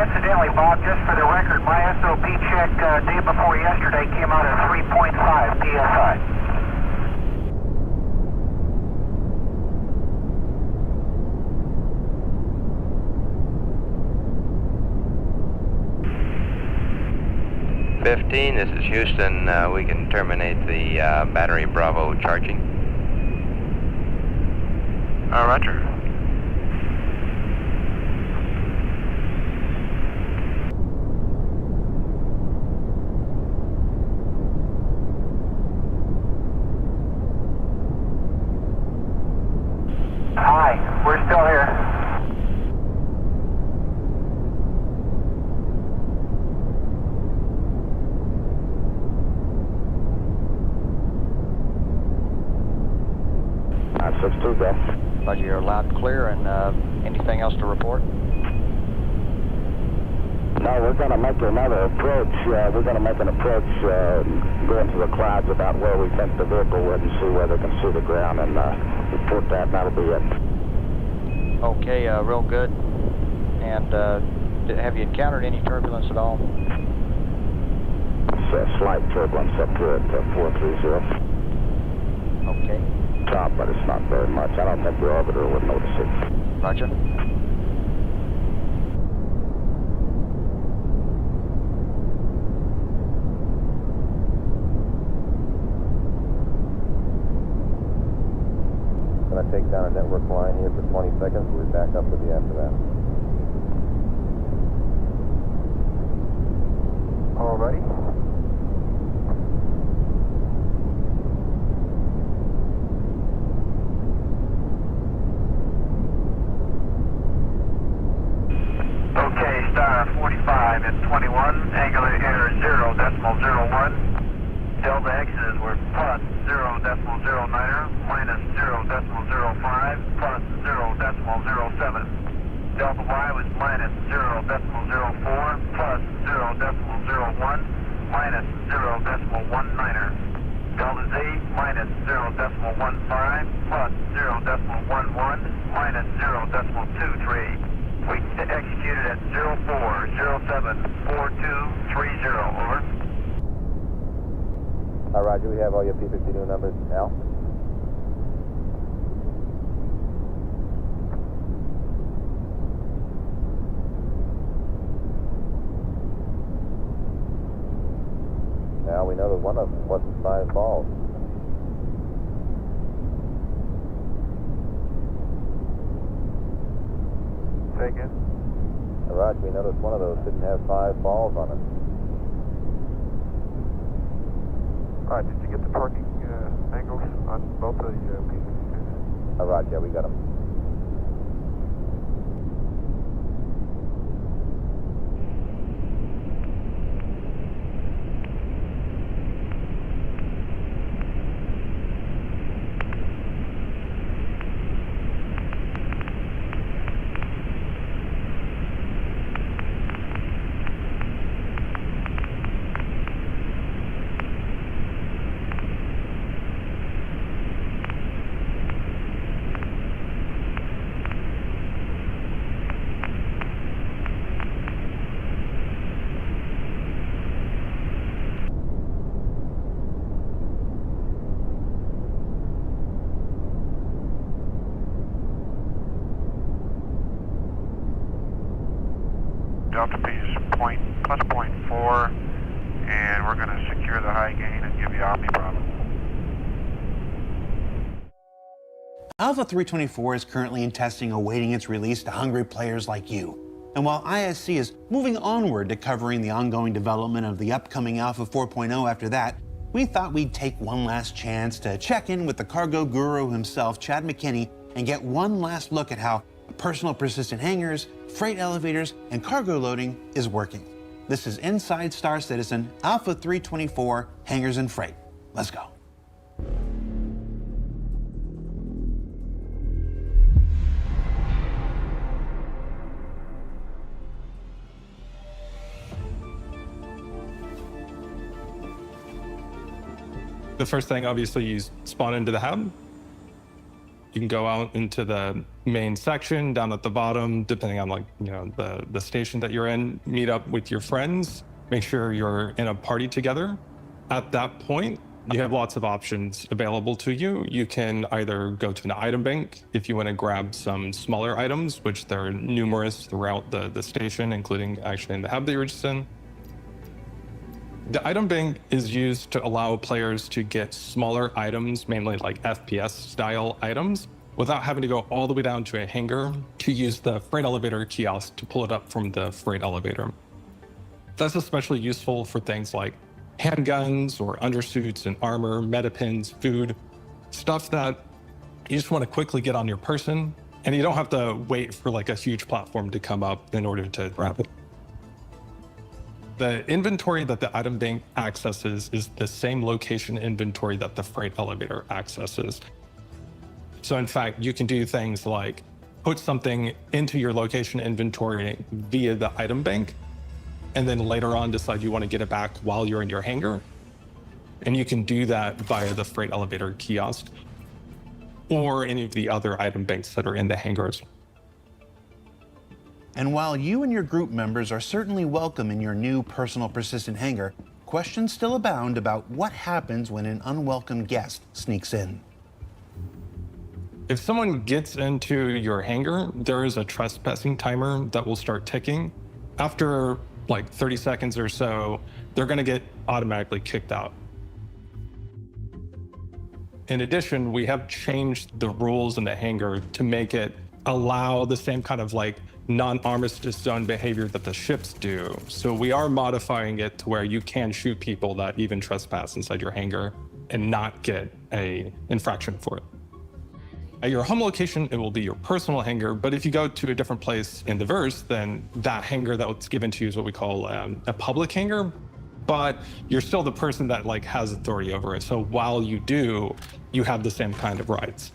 Coincidentally, Bob, just for the record, my SOP check day before yesterday came out at 3.5 PSI. This is Houston. We can terminate the battery Bravo charging. Roger. Hi, we're still here. Roger, you're loud and clear, and anything else to report? No, we're going to make another approach. We're going to make an approach, go into the clouds about where we think the vehicle would and see where they can see the ground and report that, and that'll be it. Okay, real good. And have you encountered any turbulence at all? It's a slight turbulence up here at 430. Okay. Top, but it's not very much. I don't think the orbiter would notice it. Roger. Going to take down a network line here for 20 seconds. We'll be back up with you after that. All righty. Okay, Star 45 at 21, angular error 0.01. Delta X's were plus 0.09er, minus 0.05, plus 0.07. Delta Y was minus 0.04, plus 0.01, minus 0.19er. Delta Z minus 0.15, plus 0.11, minus 0.23. We executed at 04074230, over. Roger, we have all your P-52 numbers now. Now we know that one of them wasn't 5 balls. Say again? Roger, we noticed one of those didn't have 5 balls on it. All right, did you get the parking angles on both of the pieces? Roger, yeah, we got them. Delta P is plus 0.4, and we're going to secure the high gain and give you Omni Bravo. Alpha 324 is currently in testing awaiting its release to hungry players like you. And while ISC is moving onward to covering the ongoing development of the upcoming Alpha 4.0 after that, we thought we'd take one last chance to check in with the cargo guru himself, Chad McKinney, and get one last look at how personal persistent hangars, freight elevators, and cargo loading is working. This is Inside Star Citizen, Alpha 324, Hangars and Freight. Let's go. The first thing, obviously, you spawn into the hub. You can go out into the main section down at the bottom, depending on the station that you're in, meet up with your friends, make sure you're in a party together. At that point, you have lots of options available to you. You can either go to an item bank if you want to grab some smaller items, which there are numerous throughout the station, including actually in the hub that you're just in. The item bank is used to allow players to get smaller items, mainly like FPS style items, without having to go all the way down to a hangar to use the freight elevator kiosk to pull it up from the freight elevator. That's especially useful for things like handguns or undersuits and armor, medipins, food, stuff that you just want to quickly get on your person, and you don't have to wait for like a huge platform to come up in order to grab it. The inventory that the item bank accesses is the same location inventory that the freight elevator accesses. So in fact, you can do things like put something into your location inventory via the item bank, and then later on decide you want to get it back while you're in your hangar. And you can do that via the freight elevator kiosk or any of the other item banks that are in the hangars. And while you and your group members are certainly welcome in your new personal persistent hangar, questions still abound about what happens when an unwelcome guest sneaks in. If someone gets into your hangar, there is a trespassing timer that will start ticking. After like 30 seconds or so, they're going to get automatically kicked out. In addition, we have changed the rules in the hangar to make it allow the same kind of like non-armistice zone behavior that the ships do. So we are modifying it to where you can shoot people that even trespass inside your hangar and not get an infraction for it. At your home location, it will be your personal hangar, but if you go to a different place in the verse, then that hangar that was given to you is what we call a public hangar, but you're still the person that like has authority over it. So while you do, you have the same kind of rights.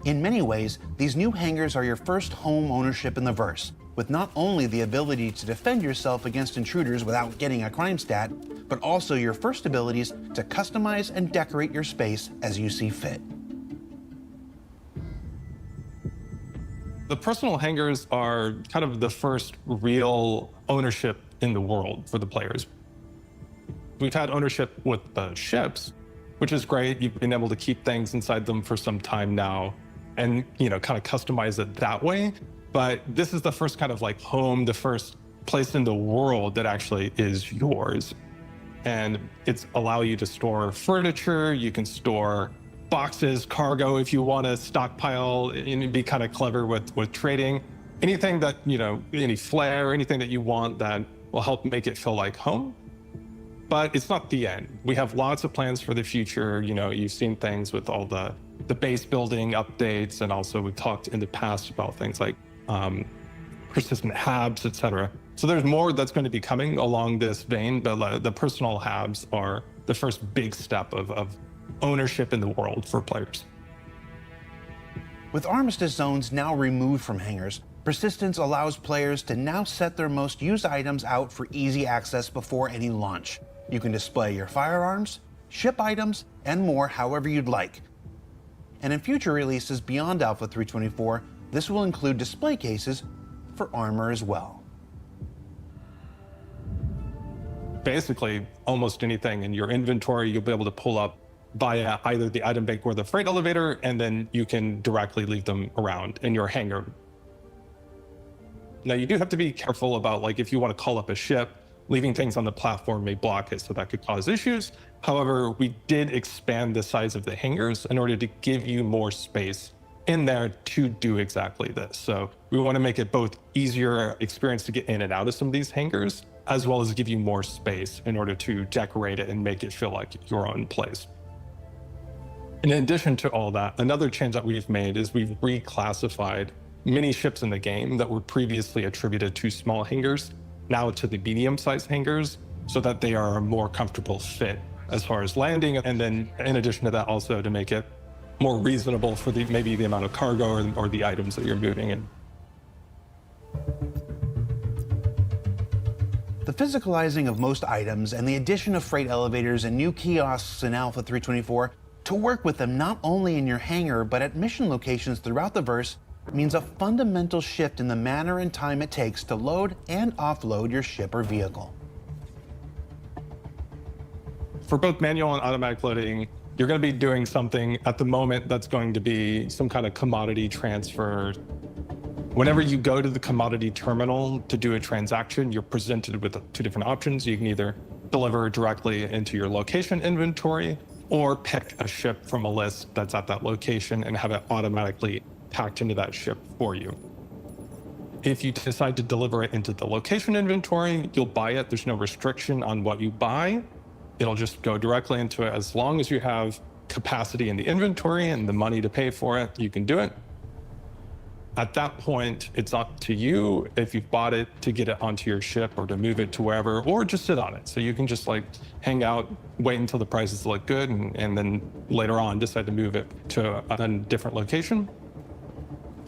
In many ways, these new hangars are your first home ownership in the verse, with not only the ability to defend yourself against intruders without getting a crime stat, but also your first abilities to customize and decorate your space as you see fit. The personal hangars are kind of the first real ownership in the world for the players. We've had ownership with the ships, which is great. You've been able to keep things inside them for some time now and, kind of customize it that way. But this is the first kind of like home, the first place in the world that actually is yours. And it's allow you to store furniture, you can store boxes, cargo, if you want to stockpile and be kind of clever with trading. Anything that, any flair, anything that you want that will help make it feel like home. But it's not the end. We have lots of plans for the future. You've seen things with all the base building updates, and also we've talked in the past about things like persistent habs, etc. So there's more that's going to be coming along this vein, but the personal habs are the first big step of ownership in the world for players. With armistice zones now removed from hangars, Persistence allows players to now set their most used items out for easy access before any launch. You can display your firearms, ship items, and more however you'd like. And in future releases beyond Alpha 324, this will include display cases for armor as well. Basically, almost anything in your inventory you'll be able to pull up via either the item bank or the freight elevator, and then you can directly leave them around in your hangar. Now, you do have to be careful about, like, if you want to call up a ship, leaving things on the platform may block it, so that could cause issues. However, we did expand the size of the hangars in order to give you more space in there to do exactly this. So we want to make it both easier experience to get in and out of some of these hangars, as well as give you more space in order to decorate it and make it feel like your own place. In addition to all that, another change that we've made is we've reclassified many ships in the game that were previously attributed to small hangars, now to the medium-sized hangars, so that they are a more comfortable fit as far as landing. And then in addition to that, also to make it more reasonable for maybe the amount of cargo or the items that you're moving in. The physicalizing of most items and the addition of freight elevators and new kiosks in Alpha 324 To work with them not only in your hangar, but at mission locations throughout the verse means a fundamental shift in the manner and time it takes to load and offload your ship or vehicle. For both manual and automatic loading, you're going to be doing something at the moment that's going to be some kind of commodity transfer. Whenever you go to the commodity terminal to do a transaction, you're presented with two different options. You can either deliver directly into your location inventory or pick a ship from a list that's at that location and have it automatically packed into that ship for you. If you decide to deliver it into the location inventory, you'll buy it. There's no restriction on what you buy. It'll just go directly into it. As long as you have capacity in the inventory and the money to pay for it, you can do it. At that point, it's up to you if you've bought it to get it onto your ship or to move it to wherever, or just sit on it. So you can just like hang out, wait until the prices look good, and then later on decide to move it to a different location.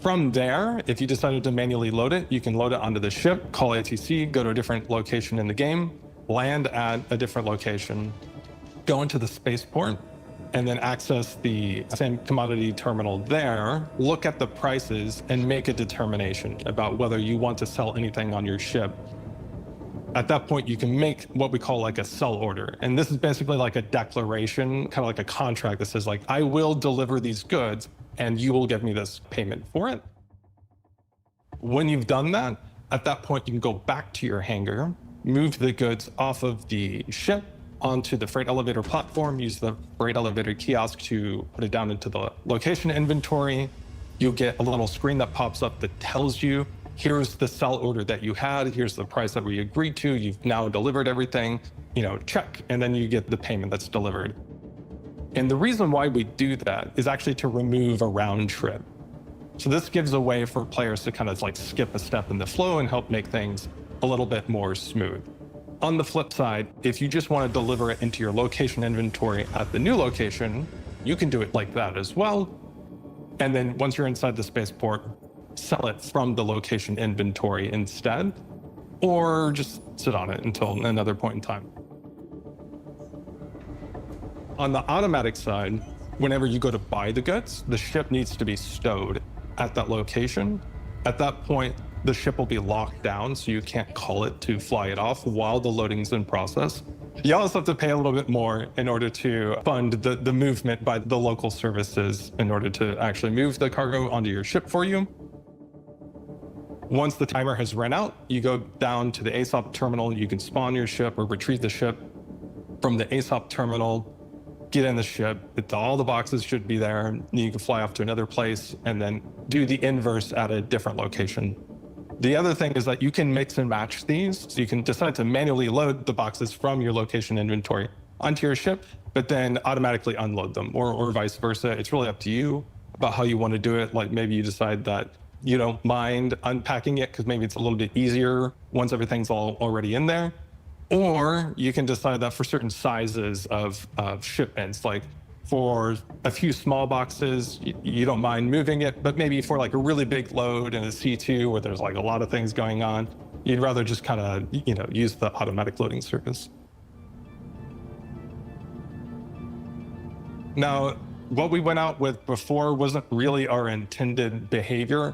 From there, if you decided to manually load it, you can load it onto the ship, call ATC, go to a different location in the game, land at a different location, go into the spaceport, and then access the same commodity terminal there, look at the prices, and make a determination about whether you want to sell anything on your ship. At that point, you can make what we call like a sell order. And this is basically like a declaration, kind of like a contract that says like, I will deliver these goods and you will give me this payment for it. When you've done that, at that point, you can go back to your hangar, move the goods off of the ship onto the freight elevator platform, use the freight elevator kiosk to put it down into the location inventory. You'll get a little screen that pops up that tells you, here's the sell order that you had, here's the price that we agreed to, you've now delivered everything, check, and then you get the payment that's delivered. And the reason why we do that is actually to remove a round trip. So this gives a way for players to kind of like skip a step in the flow and help make things a little bit more smooth. On the flip side, if you just want to deliver it into your location inventory at the new location, you can do it like that as well. And then once you're inside the spaceport, sell it from the location inventory instead, or just sit on it until another point in time. On the automatic side, whenever you go to buy the goods, the ship needs to be stowed at that location. At that point, the ship will be locked down, so you can't call it to fly it off while the loading's in process. You also have to pay a little bit more in order to fund the movement by the local services in order to actually move the cargo onto your ship for you. Once the timer has run out, you go down to the ASOP terminal. You can spawn your ship or retrieve the ship from the ASOP terminal, get in the ship. All the boxes should be there. And you can fly off to another place and then do the inverse at a different location. The other thing is that you can mix and match these. So you can decide to manually load the boxes from your location inventory onto your ship, but then automatically unload them or vice versa. It's really up to you about how you want to do it. Like maybe you decide that you don't mind unpacking it because maybe it's a little bit easier once everything's already in there. Or you can decide that for certain sizes of shipments, like for a few small boxes, you don't mind moving it, but maybe for like a really big load in a C2 where there's like a lot of things going on, you'd rather just kind of, use the automatic loading service. Now, what we went out with before wasn't really our intended behavior,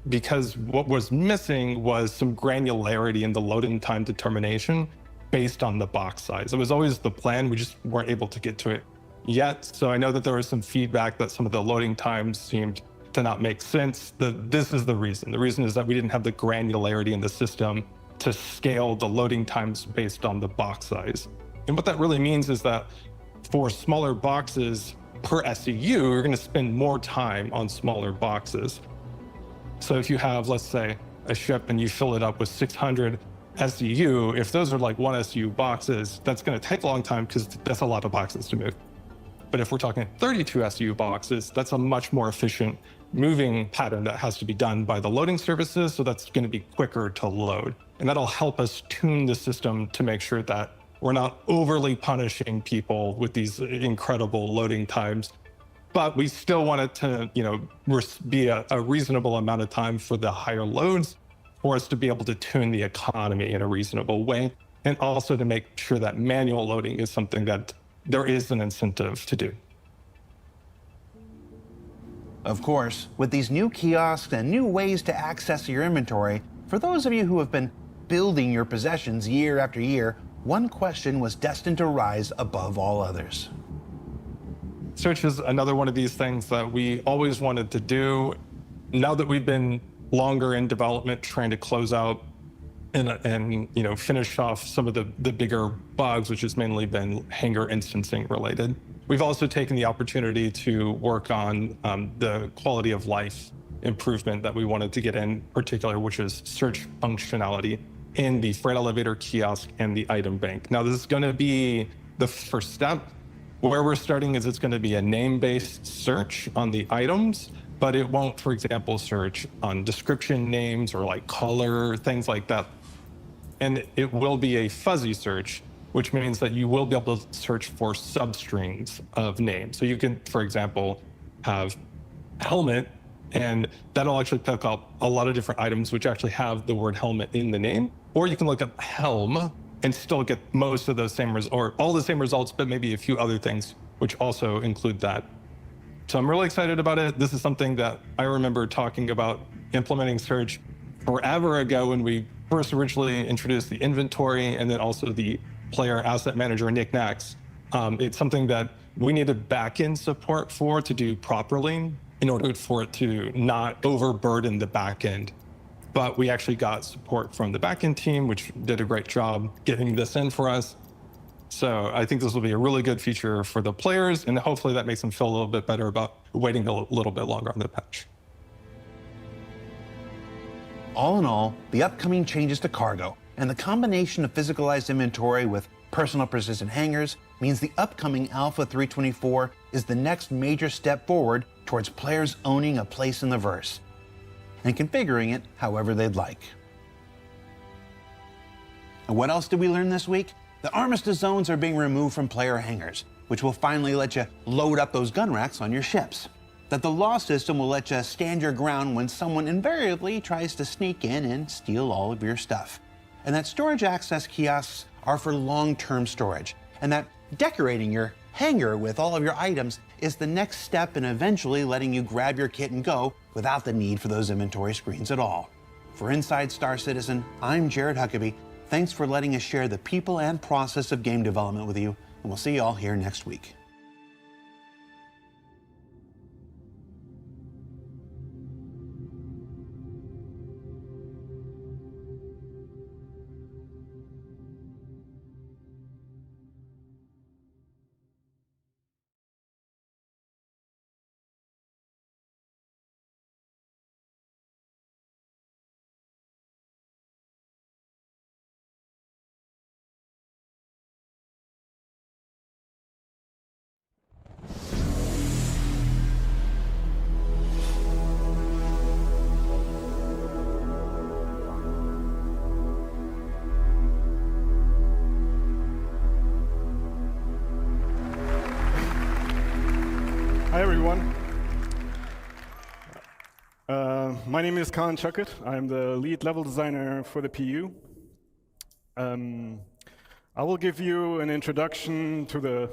because what was missing was some granularity in the loading time determination based on the box size. It was always the plan, we just weren't able to get to it yet. So I know that there was some feedback that some of the loading times seemed to not make sense. This is the reason. The reason is that we didn't have the granularity in the system to scale the loading times based on the box size. And what that really means is that for smaller boxes per SEU, you're going to spend more time on smaller boxes. So if you have, let's say, a ship and you fill it up with 600 SEU, if those are like 1 SEU boxes, that's going to take a long time because that's a lot of boxes to move. But if we're talking 32 SEU boxes, that's a much more efficient moving pattern that has to be done by the loading services. So that's going to be quicker to load. And that'll help us tune the system to make sure that we're not overly punishing people with these incredible loading times. But we still want it to, be a reasonable amount of time for the higher loads for us to be able to tune the economy in a reasonable way. And also to make sure that manual loading is something that there is an incentive to do. Of course, with these new kiosks and new ways to access your inventory, for those of you who have been building your possessions year after year, one question was destined to rise above all others. Search is another one of these things that we always wanted to do. Now that we've been longer in development, trying to close out and finish off some of the bigger bugs, which has mainly been hangar instancing related. We've also taken the opportunity to work on the quality of life improvement that we wanted to get in particular, which is search functionality in the freight elevator kiosk and the item bank. Now, this is going to be the first step. Where we're starting is it's going to be a name-based search on the items, but it won't, for example, search on description names or like color, things like that. And it will be a fuzzy search, which means that you will be able to search for substrings of names. So you can, for example, have helmet, and that'll actually pick up a lot of different items which actually have the word helmet in the name. Or you can look up helm and still get most of those same or all the same results, but maybe a few other things which also include that. So I'm really excited about it. This is something that I remember talking about implementing search forever ago when we first originally introduced the inventory and then also the player asset manager knickknacks. It's something that we needed backend support for to do properly in order for it to not overburden the backend. But we actually got support from the backend team, which did a great job getting this in for us. So I think this will be a really good feature for the players, and hopefully that makes them feel a little bit better about waiting a little bit longer on the patch. All in all, the upcoming changes to cargo and the combination of physicalized inventory with personal persistent hangars means the upcoming Alpha 324 is the next major step forward towards players owning a place in the verse and configuring it however they'd like. And what else did we learn this week? The armistice zones are being removed from player hangars, which will finally let you load up those gun racks on your ships. That the law system will let you stand your ground when someone invariably tries to sneak in and steal all of your stuff. And that storage access kiosks are for long-term storage. And that decorating your hangar with all of your items is the next step in eventually letting you grab your kit and go without the need for those inventory screens at all. For Inside Star Citizen, I'm Jared Huckabee. Thanks for letting us share the people and process of game development with you, and we'll see you all here next week. Hi everyone. My name is Kaan Chakut. I'm the lead level designer for the PU. I will give you an introduction to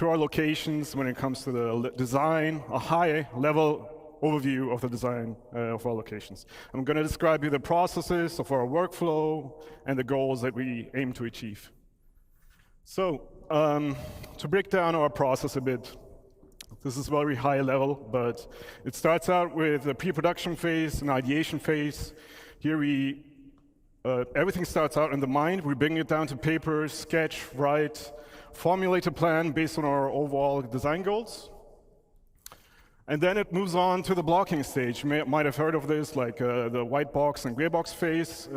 our locations when it comes to the design, a high level overview of the design of our locations. I'm going to describe you the processes of our workflow and the goals that we aim to achieve. So to break down our process a bit, this is very high level, but it starts out with a pre-production phase, an ideation phase. Here everything starts out in the mind. We bring it down to paper, sketch, write, formulate a plan based on our overall design goals. And then it moves on to the blocking stage. You might have heard of this, like the white box and gray box phase.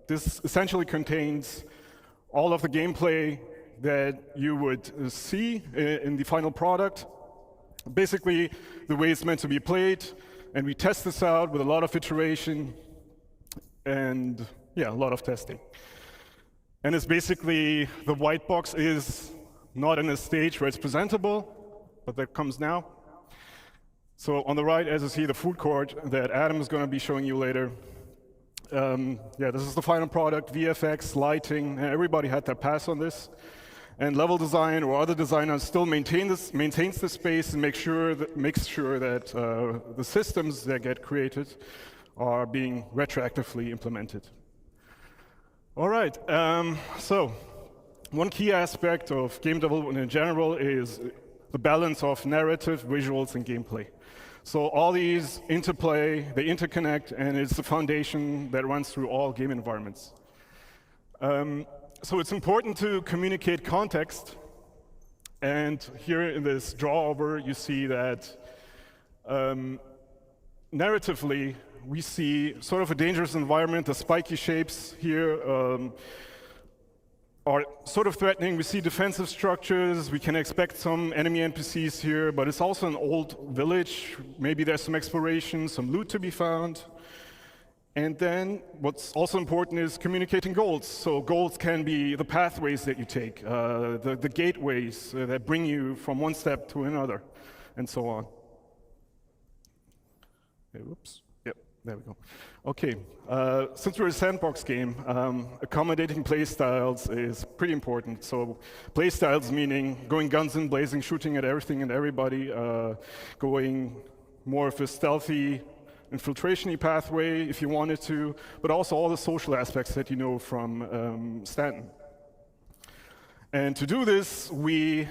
This essentially contains all of the gameplay that you would see in the final product. Basically, the way it's meant to be played, and we test this out with a lot of iteration and, yeah, a lot of testing. And it's basically, the white box is not in a stage where it's presentable, but that comes now. So on the right, as you see, the food court that Adam is going to be showing you later. Yeah, this is the final product, VFX, lighting, everybody had their pass on this. And level design or other designers still maintains the space and makes sure that the systems that get created are being retroactively implemented. All right, so one key aspect of game development in general is the balance of narrative, visuals, and gameplay. So all these interplay, they interconnect, and it's the foundation that runs through all game environments. So it's important to communicate context, and here in this draw-over you see that narratively we see sort of a dangerous environment. The spiky shapes here are sort of threatening. We see defensive structures, we can expect some enemy NPCs here, but it's also an old village. Maybe there's some exploration, some loot to be found. And then what's also important is communicating goals. So goals can be the pathways that you take, the gateways that bring you from one step to another, and so on. Okay, whoops. Yep, there we go. Okay, since we're a sandbox game, accommodating playstyles is pretty important. So playstyles meaning going guns in blazing, shooting at everything and everybody, going more of a stealthy, infiltration-y pathway if you wanted to, but also all the social aspects that you know from Stanton. And to do this, we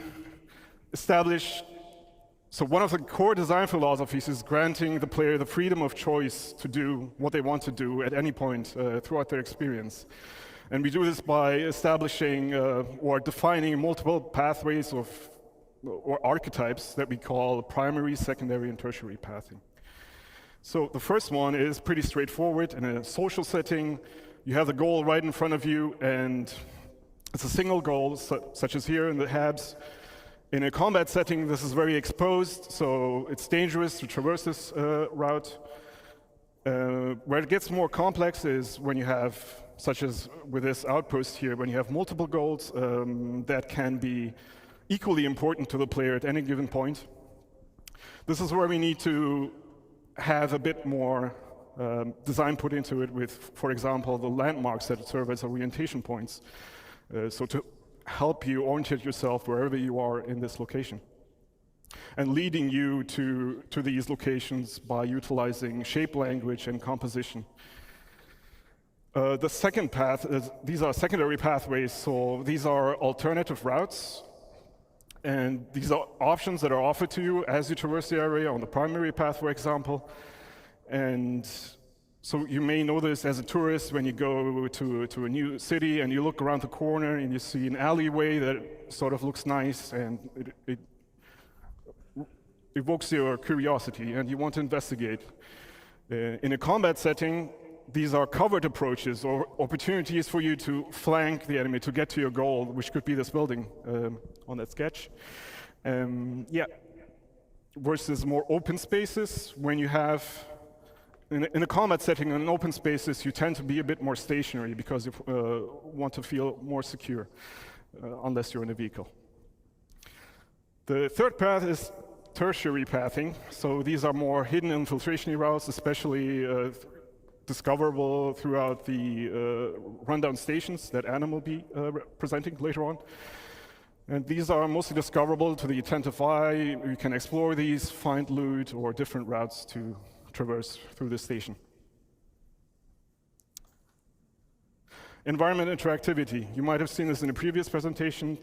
established, so one of the core design philosophies is granting the player the freedom of choice to do what they want to do at any point throughout their experience. And we do this by establishing or defining multiple pathways or archetypes that we call primary, secondary, and tertiary pathing. So the first one is pretty straightforward. In a social setting, you have the goal right in front of you, and it's a single goal, such as here in the Habs. In a combat setting, this is very exposed, so it's dangerous to traverse this route. Where it gets more complex is when you have, such as with this outpost here, when you have multiple goals that can be equally important to the player at any given point. This is where we need to have a bit more design put into it with, for example, the landmarks that serve as orientation points. So to help you orientate yourself wherever you are in this location. And leading you to these locations by utilizing shape language and composition. The second path is, these are secondary pathways, so these are alternative routes. And these are options that are offered to you as you traverse the area on the primary path, for example. And so you may know this as a tourist when you go to a new city and you look around the corner and you see an alleyway that sort of looks nice and it evokes your curiosity and you want to investigate. In a combat setting, these are covered approaches or opportunities for you to flank the enemy to get to your goal, which could be this building on that sketch. Yeah. Versus more open spaces, when you have, in a combat setting, in open spaces, you tend to be a bit more stationary because you want to feel more secure, unless you're in a vehicle. The third path is tertiary pathing. So these are more hidden infiltration routes, especially discoverable throughout the rundown stations that Anna will be presenting later on. And these are mostly discoverable to the attentive eye. You can explore these, find loot, or different routes to traverse through the station. Environment interactivity. You might have seen this in a previous presentation.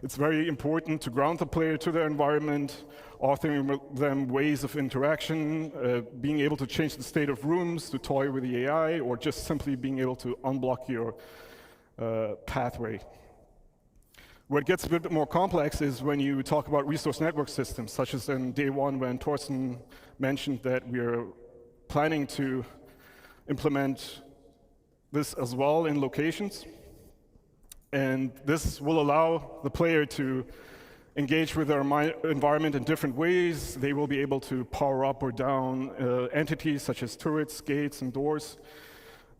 It's very important to ground the player to their environment, offering them ways of interaction, being able to change the state of rooms, to toy with the AI, or just simply being able to unblock your pathway. Where it gets a bit more complex is when you talk about resource network systems, such as in day one when Torsten mentioned that we're planning to implement this as well in locations. And this will allow the player to engage with their environment in different ways. They will be able to power up or down entities such as turrets, gates, and doors,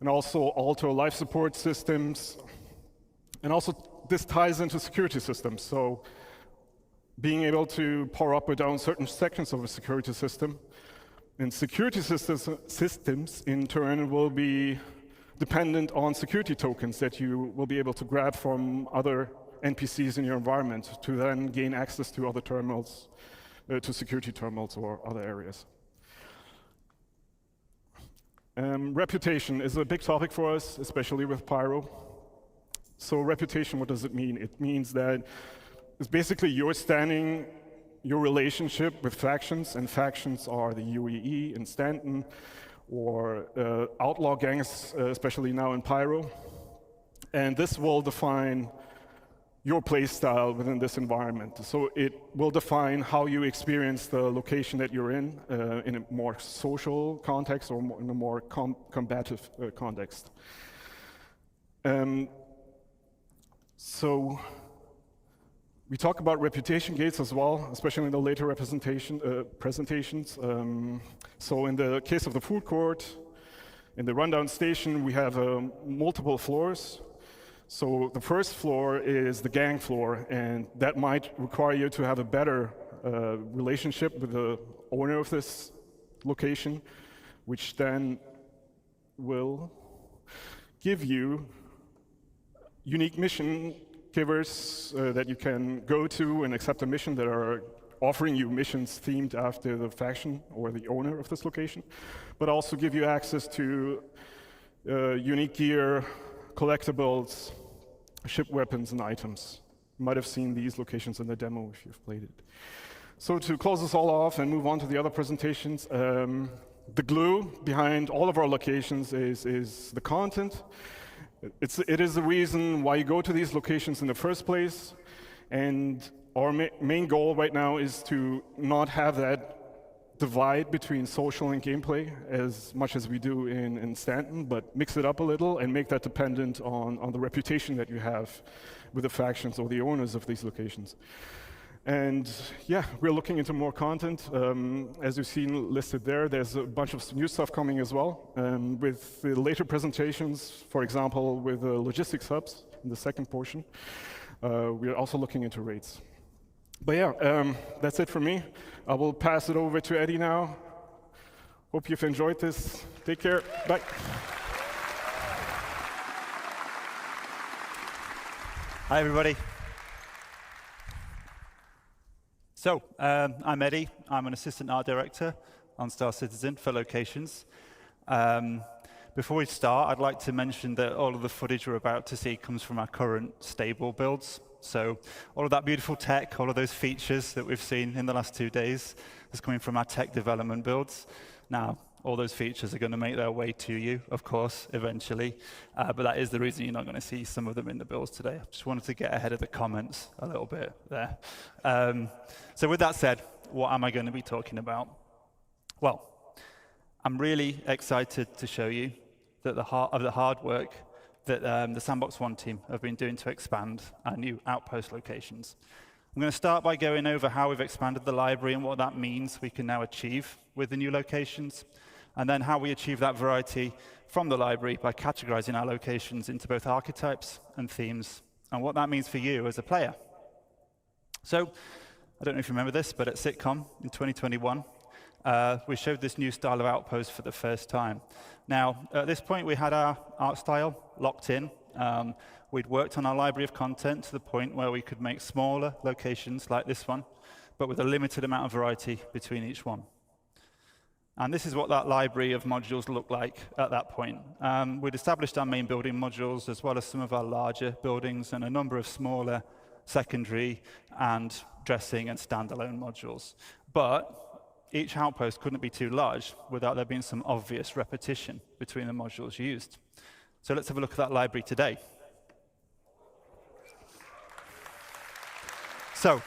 and also alter life support systems. And also, this ties into security systems. So being able to power up or down certain sections of a security system. And security systems in turn will be dependent on security tokens that you will be able to grab from other NPCs in your environment to then gain access to other terminals, to security terminals or other areas. Reputation is a big topic for us, especially with Pyro. So reputation, what does it mean? It means that it's basically your relationship with factions, and factions are the UEE in Stanton, or outlaw gangs, especially now in Pyro. And this will define your play style within this environment. So it will define how you experience the location that you're in a more social context or in a more combative context. So we talk about reputation gates as well, especially in the later presentations. So in the case of the food court, in the rundown station, we have multiple floors. So the first floor is the gang floor, and that might require you to have a better relationship with the owner of this location, which then will give you unique mission givers that you can go to and accept a mission that are offering you missions themed after the faction or the owner of this location, but also give you access to unique gear, collectibles, ship weapons and items. You might have seen these locations in the demo if you've played it. So to close this all off and move on to the other presentations, the glue behind all of our locations is the content. It is the reason why you go to these locations in the first place, and our main goal right now is to not have that divide between social and gameplay as much as we do in Stanton, but mix it up a little and make that dependent on the reputation that you have with the factions or the owners of these locations. And yeah, we're looking into more content. As you've seen listed there, there's a bunch of new stuff coming as well. With the later presentations, for example, with the logistics hubs in the second portion, we're also looking into rates. But yeah, that's it for me. I will pass it over to Eddie now. Hope you've enjoyed this. Take care. Bye. Hi, everybody. So, I'm Eddie. I'm an assistant art director on Star Citizen for locations. Before we start, I'd like to mention that all of the footage we're about to see comes from our current stable builds. So all of that beautiful tech, all of those features that we've seen in the last 2 days is coming from our tech development builds. Now, all those features are going to make their way to you, of course, eventually. But that is the reason you're not going to see some of them in the builds today. I just wanted to get ahead of the comments a little bit there. So with that said, what am I going to be talking about? Well, I'm really excited to show you that the hard work that the Sandbox One team have been doing to expand our new outpost locations. I'm going to start by going over how we've expanded the library and what that means we can now achieve with the new locations, and then how we achieve that variety from the library by categorizing our locations into both archetypes and themes, and what that means for you as a player. So, I don't know if you remember this, but at SitCon in 2021, we showed this new style of outpost for the first time. Now, at this point, we had our art style locked in. We'd worked on our library of content to the point where we could make smaller locations like this one, but with a limited amount of variety between each one. And this is what that library of modules looked like at that point. We'd established our main building modules, as well as some of our larger buildings and a number of smaller secondary and dressing and standalone modules. But each outpost couldn't be too large without there being some obvious repetition between the modules used. So let's have a look at that library today. So,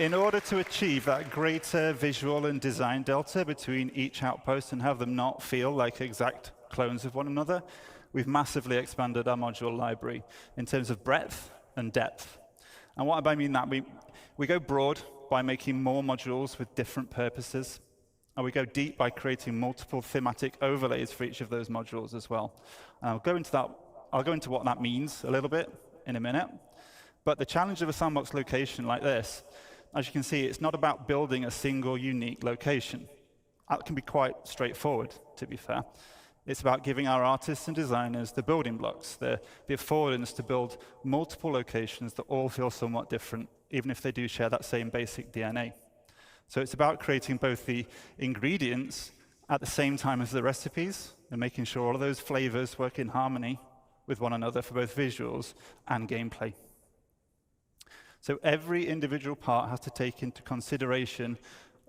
in order to achieve that greater visual and design delta between each outpost and have them not feel like exact clones of one another, we've massively expanded our module library in terms of breadth and depth. And what I mean that, we go broad by making more modules with different purposes, and we go deep by creating multiple thematic overlays for each of those modules as well. And I'll go into what that means a little bit in a minute. But the challenge of a sandbox location like this, as you can see, it's not about building a single unique location. That can be quite straightforward, to be fair. It's about giving our artists and designers the building blocks, the affordance to build multiple locations that all feel somewhat different, even if they do share that same basic DNA. So it's about creating both the ingredients at the same time as the recipes, and making sure all of those flavors work in harmony with one another for both visuals and gameplay. So every individual part has to take into consideration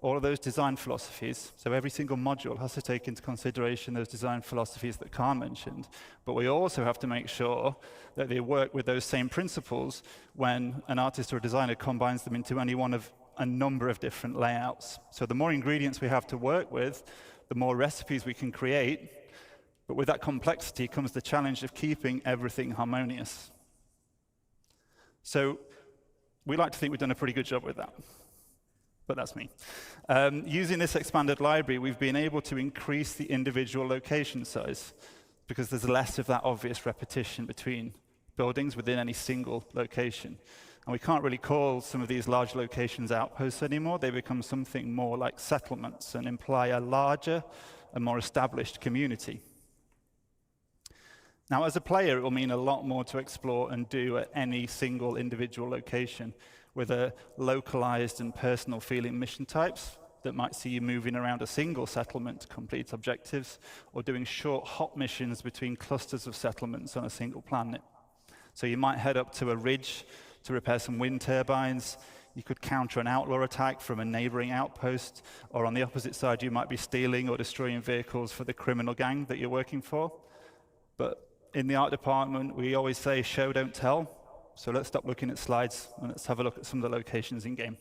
all of those design philosophies. So every single module has to take into consideration those design philosophies that Khan mentioned. But we also have to make sure that they work with those same principles when an artist or a designer combines them into any one of a number of different layouts. So the more ingredients we have to work with, the more recipes we can create. But with that complexity comes the challenge of keeping everything harmonious. So we like to think we've done a pretty good job with that. But that's me. Using this expanded library, we've been able to increase the individual location size because there's less of that obvious repetition between buildings within any single location. And we can't really call some of these large locations outposts anymore. They become something more like settlements and imply a larger and more established community. Now, as a player, it will mean a lot more to explore and do at any single individual location, with a localized and personal feeling mission types that might see you moving around a single settlement to complete objectives, or doing short hop missions between clusters of settlements on a single planet. So you might head up to a ridge to repair some wind turbines. You could counter an outlaw attack from a neighboring outpost, or on the opposite side, you might be stealing or destroying vehicles for the criminal gang that you're working for. But in the art department, we always say, show, don't tell. So let's stop looking at slides and let's have a look at some of the locations in game.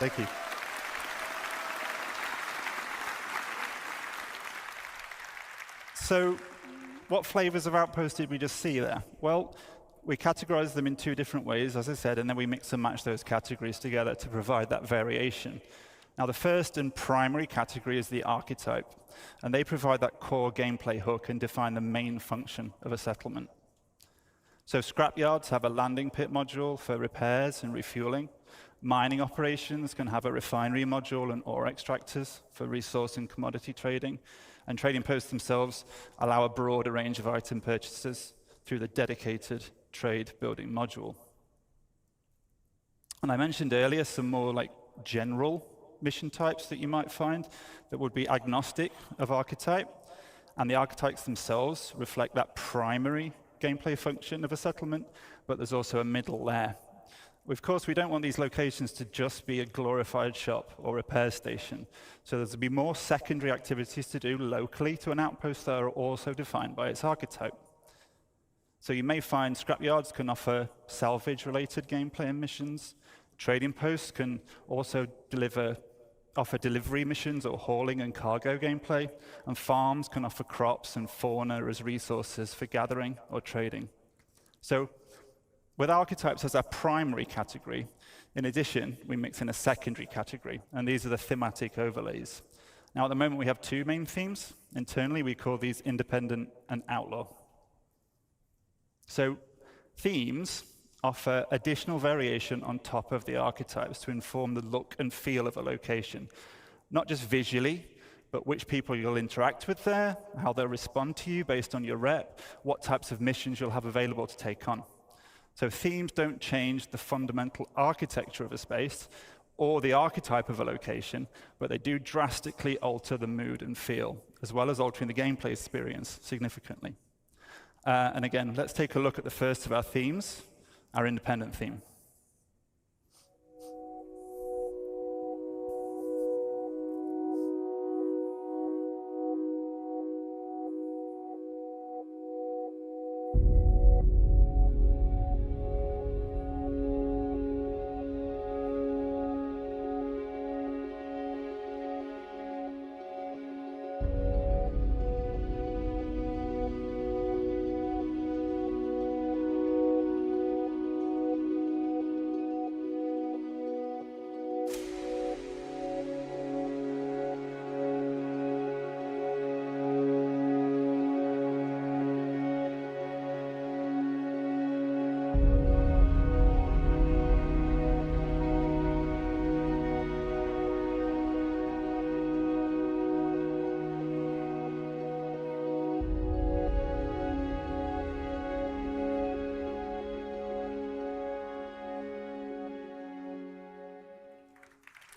Thank you. So what flavors of outposts did we just see there? Well, we categorize them in two different ways, as I said, and then we mix and match those categories together to provide that variation. Now, the first and primary category is the archetype, and they provide that core gameplay hook and define the main function of a settlement. So scrapyards have a landing pit module for repairs and refueling. Mining operations can have a refinery module and ore extractors for resource and commodity trading. And trading posts themselves allow a broader range of item purchases through the dedicated trade building module. And I mentioned earlier some more like general mission types that you might find that would be agnostic of archetype. And the archetypes themselves reflect that primary gameplay function of a settlement, but there's also a middle layer. Of course, we don't want these locations to just be a glorified shop or repair station. So there's to be more secondary activities to do locally to an outpost that are also defined by its archetype. So you may find scrapyards can offer salvage-related gameplay and missions. Trading posts can also offer delivery missions or hauling and cargo gameplay. And farms can offer crops and fauna as resources for gathering or trading. So with archetypes as our primary category, in addition, we mix in a secondary category, and these are the thematic overlays. Now, at the moment, we have two main themes. Internally, we call these independent and outlaw. So themes offer additional variation on top of the archetypes to inform the look and feel of a location, not just visually, but which people you'll interact with there, how they'll respond to you based on your rep, what types of missions you'll have available to take on. So themes don't change the fundamental architecture of a space. or the archetype of a location, but they do drastically alter the mood and feel, as well as altering the gameplay experience significantly. And again, let's take a look at the first of our themes, our independent theme.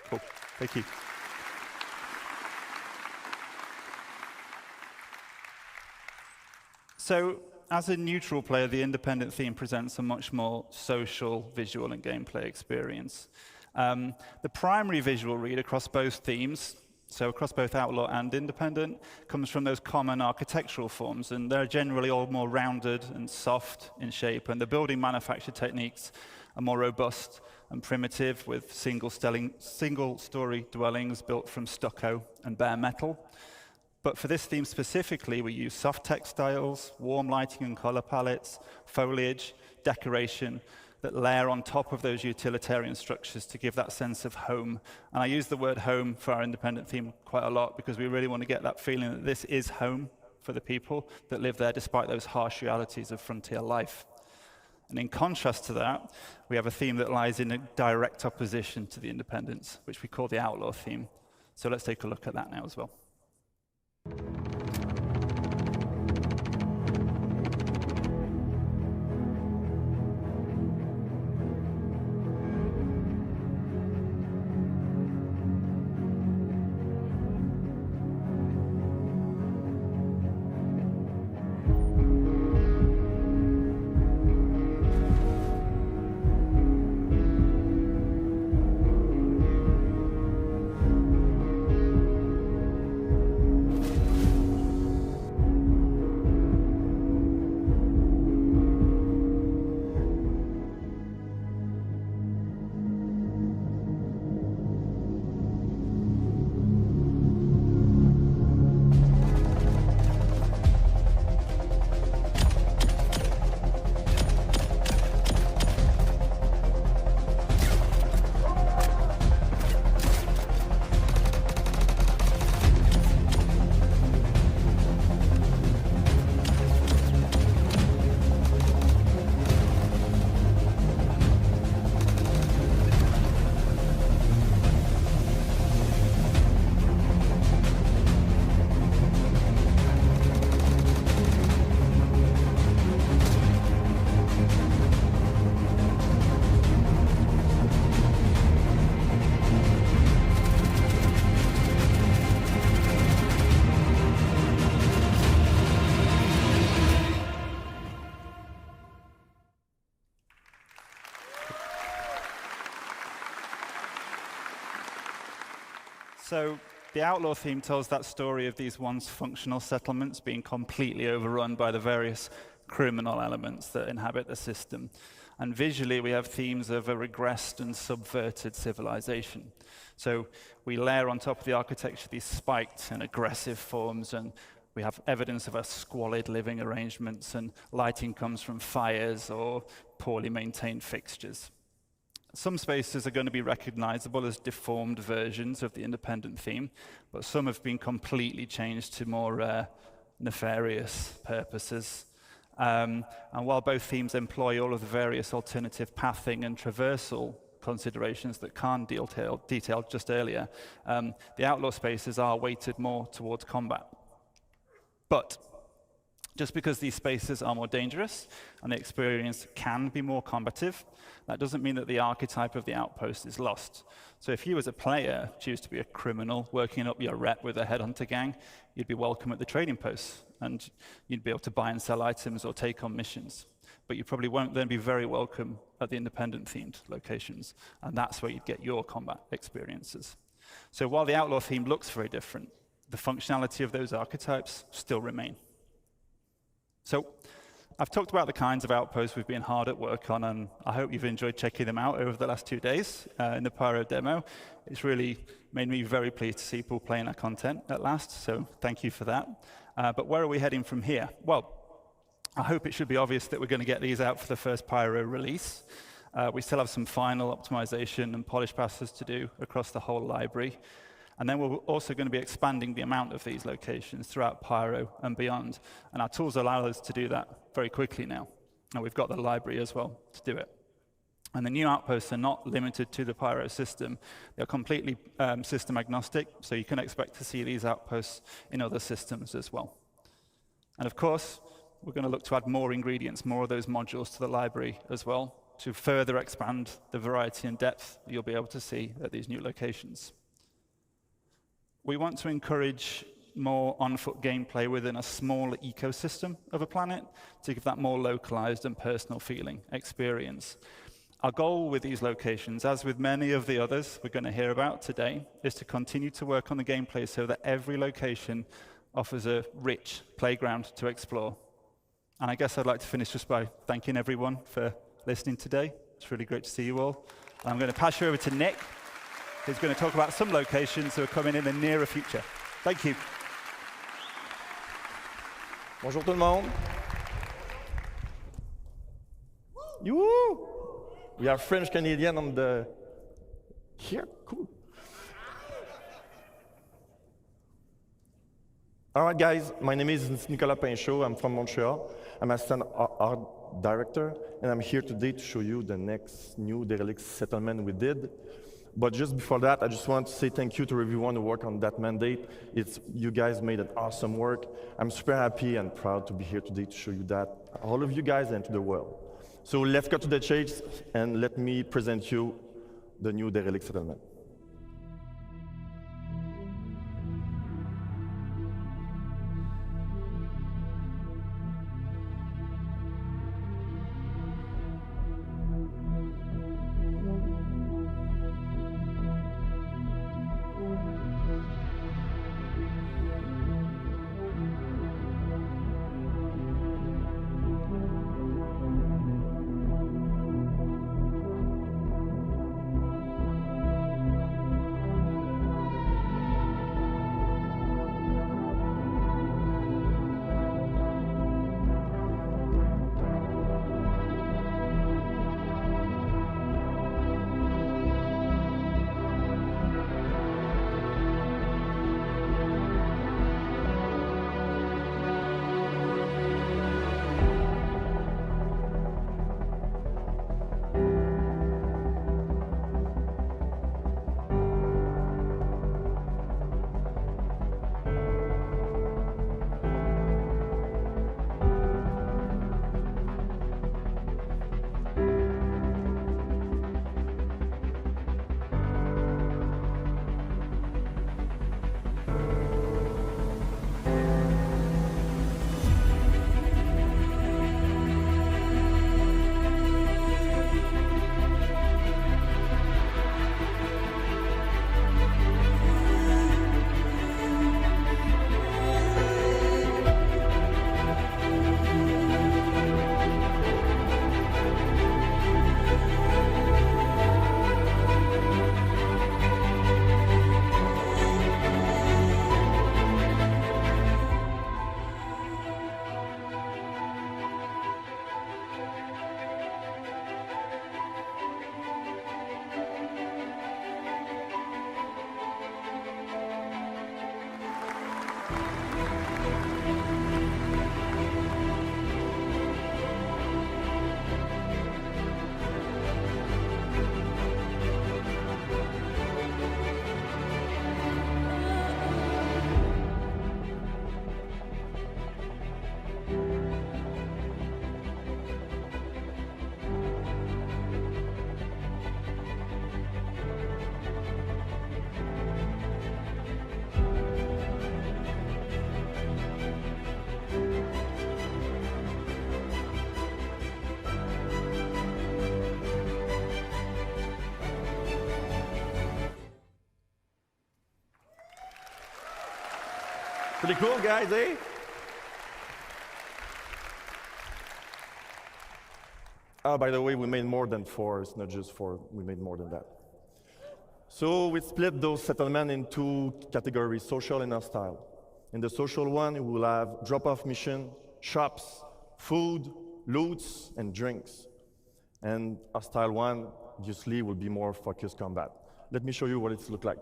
Cool. Thank you. So, as a neutral player, the independent theme presents a much more social, visual, and gameplay experience. The primary visual read across both themes, so across both Outlaw and Independent, comes from those common architectural forms, and they're generally all more rounded and soft in shape, and the building manufacture techniques are more robust and primitive, with single-story dwellings built from stucco and bare metal. But for this theme specifically, we use soft textiles, warm lighting and color palettes, foliage, decoration that layer on top of those utilitarian structures to give that sense of home. And I use the word home for our independent theme quite a lot because we really want to get that feeling that this is home for the people that live there despite those harsh realities of frontier life. And in contrast to that, we have a theme that lies in a direct opposition to the independence, which we call the Outlaw theme. So let's take a look at that now as well. So the Outlaw theme tells that story of these once functional settlements being completely overrun by the various criminal elements that inhabit the system. And visually, we have themes of a regressed and subverted civilization. So we layer on top of the architecture these spiked and aggressive forms, and we have evidence of a squalid living arrangements, and lighting comes from fires or poorly maintained fixtures. Some spaces are going to be recognizable as deformed versions of the independent theme, but some have been completely changed to more nefarious purposes. And while both themes employ all of the various alternative pathing and traversal considerations that Khan detailed just earlier, the Outlaw spaces are weighted more towards combat. But Just because these spaces are more dangerous and the experience can be more combative, that doesn't mean that the archetype of the outpost is lost. So if you as a player choose to be a criminal working up your rep with a headhunter gang, you'd be welcome at the trading posts and you'd be able to buy and sell items or take on missions. But you probably won't then be very welcome at the independent themed locations, and that's where you'd get your combat experiences. So while the outlaw theme looks very different, the functionality of those archetypes still remain. So I've talked about the kinds of outposts we've been hard at work on, and I hope you've enjoyed checking them out over the last 2 days in the Pyro demo. It's really made me very pleased to see people playing our content at last, so thank you for that. But where are we heading from here? Well, I hope it should be obvious that we're going to get these out for the first Pyro release. We still have some final optimization and polish passes to do across the whole library. And then we're also going to be expanding the amount of these locations throughout Pyro and beyond. And our tools allow us to do that very quickly now. And we've got the library as well to do it. And the new outposts are not limited to the Pyro system. They're completely system agnostic, so you can expect to see these outposts in other systems as well. And of course, we're going to look to add more ingredients, more of those modules to the library as well, to further expand the variety and depth that you'll be able to see at these new locations. We want to encourage more on-foot gameplay within a smaller ecosystem of a planet to give that more localized and personal feeling experience. Our goal with these locations, as with many of the others we're going to hear about today, is to continue to work on the gameplay so that every location offers a rich playground to explore. And I guess I'd like to finish just by thanking everyone for listening today. It's really great to see you all. And I'm going to pass you over to Nick, who's going to talk about some locations that are coming in the nearer future. Thank you. Bonjour tout le monde. Yoo! We are French Canadian on the here. Cool. All right, guys. My name is Nicolas Pinchot. I'm from Montreal. I'm assistant art director, and I'm here today to show you the next new derelict settlement we did. But just before that, I just want to say thank you to everyone who worked on that mandate. You guys made an awesome work. I'm super happy and proud to be here today to show you that, all of you guys, and to the world. So let's cut to the chase, and let me present you the new derelict settlement. Pretty cool, guys, eh? Oh, by the way, we made more than 4. It's not just 4. We made more than that. So we split those settlements into categories, social and hostile. In the social one, we will have drop-off mission, shops, food, loots, and drinks. And hostile one, obviously, will be more focused combat. Let me show you what it looks like.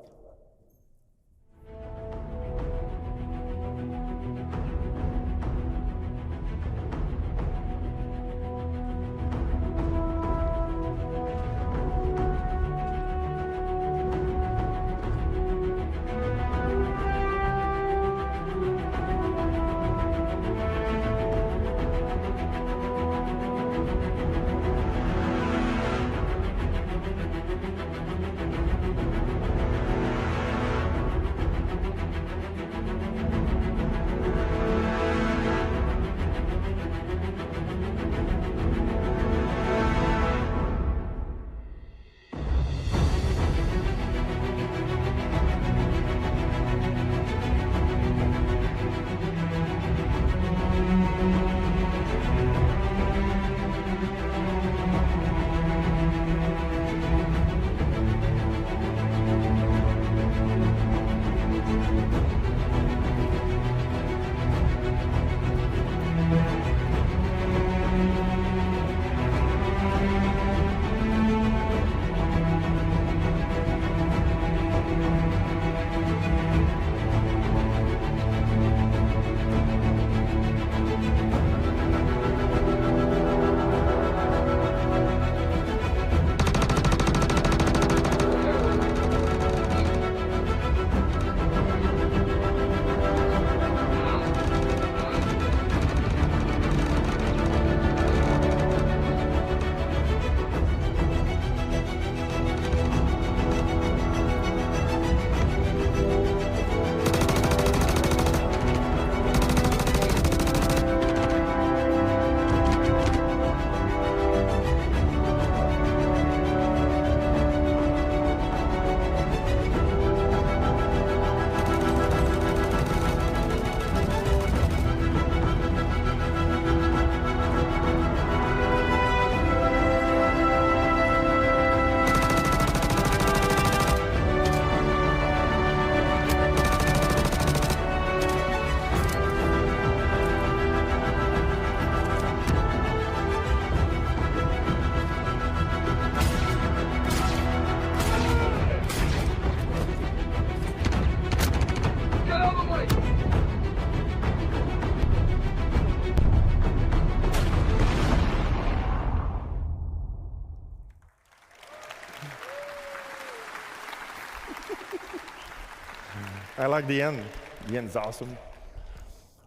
I like the end. The end's awesome.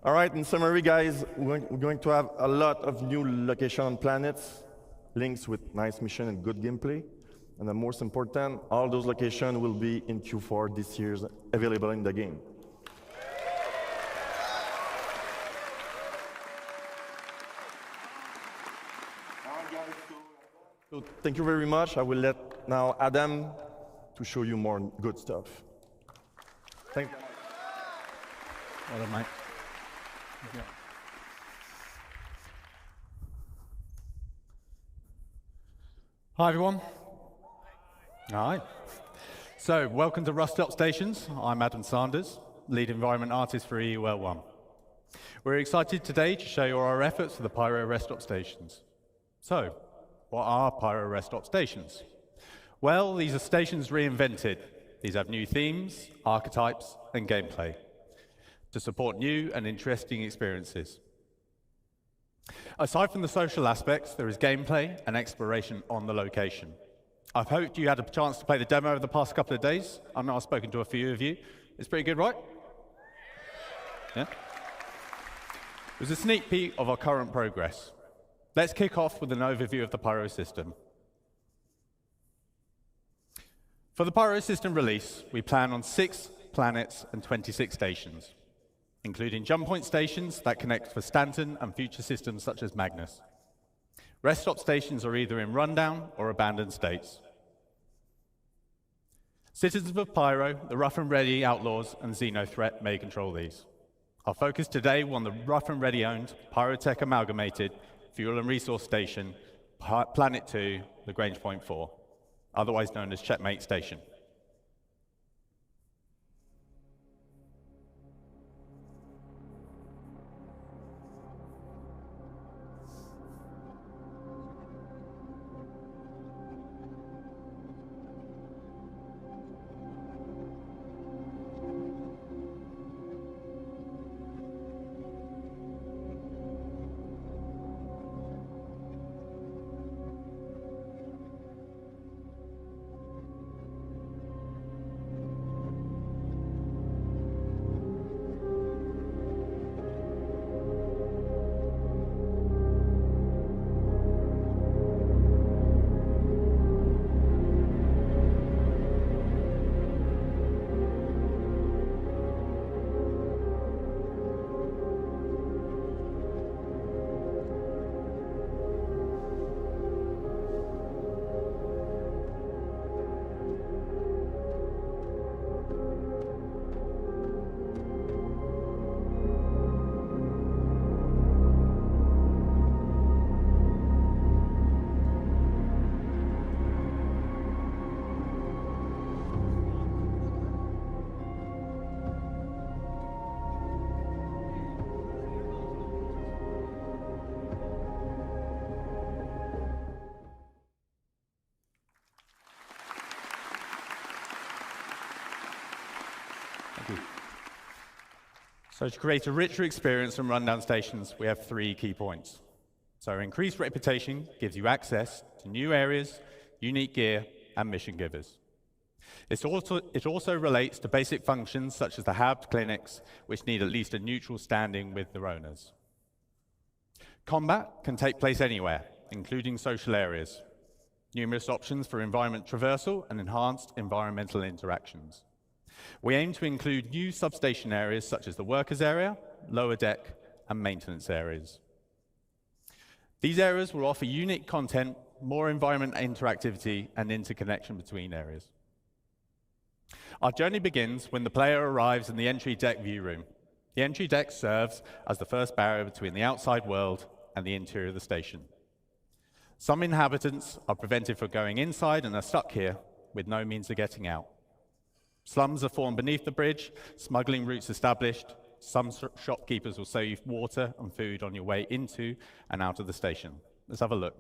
All right, in summary, guys, we're going to have a lot of new location on planets, links with nice mission and good gameplay. And the most important, all those locations will be in Q4 this year, available in the game. So thank you very much. I will let now Adam to show you more good stuff. Thank you. Well done, mate. Yeah. Hi, everyone. Hi. So, welcome to Rust Stop Stations. I'm Adam Sanders, lead environment artist for EUL1. We're excited today to show you our efforts for the Pyro rest stop stations. So, what are Pyro rest stop stations? Well, these are stations reinvented. These have new themes, archetypes, and gameplay to support new and interesting experiences. Aside from the social aspects, there is gameplay and exploration on the location. I've hoped you had a chance to play the demo over the past couple of days. I know I've spoken to a few of you. It's pretty good, right? Yeah? It was a sneak peek of our current progress. Let's kick off with an overview of the Pyro system. For the Pyro system release, we plan on 6 planets and 26 stations, including jump point stations that connect for Stanton and future systems such as Magnus. Rest stop stations are either in rundown or abandoned states. Citizens of Pyro, the rough and ready outlaws, and Xeno threat may control these. Our focus today will on the rough and ready owned Pyrotech Amalgamated Fuel and Resource Station, Planet 2, Lagrange Point 4, otherwise known as Checkmate Station. So to create a richer experience from rundown stations, we have 3 key points. So increased reputation gives you access to new areas, unique gear, and mission givers. It also relates to basic functions such as the hub clinics, which need at least a neutral standing with their owners. Combat can take place anywhere, including social areas. Numerous options for environment traversal and enhanced environmental interactions. We aim to include new substation areas such as the workers area, lower deck, and maintenance areas. These areas will offer unique content, more environment interactivity, and interconnection between areas. Our journey begins when the player arrives in the entry deck view room. The entry deck serves as the first barrier between the outside world and the interior of the station. Some inhabitants are prevented from going inside and are stuck here with no means of getting out. Slums are formed beneath the bridge, smuggling routes established. Some shopkeepers will sell you water and food on your way into and out of the station. Let's have a look.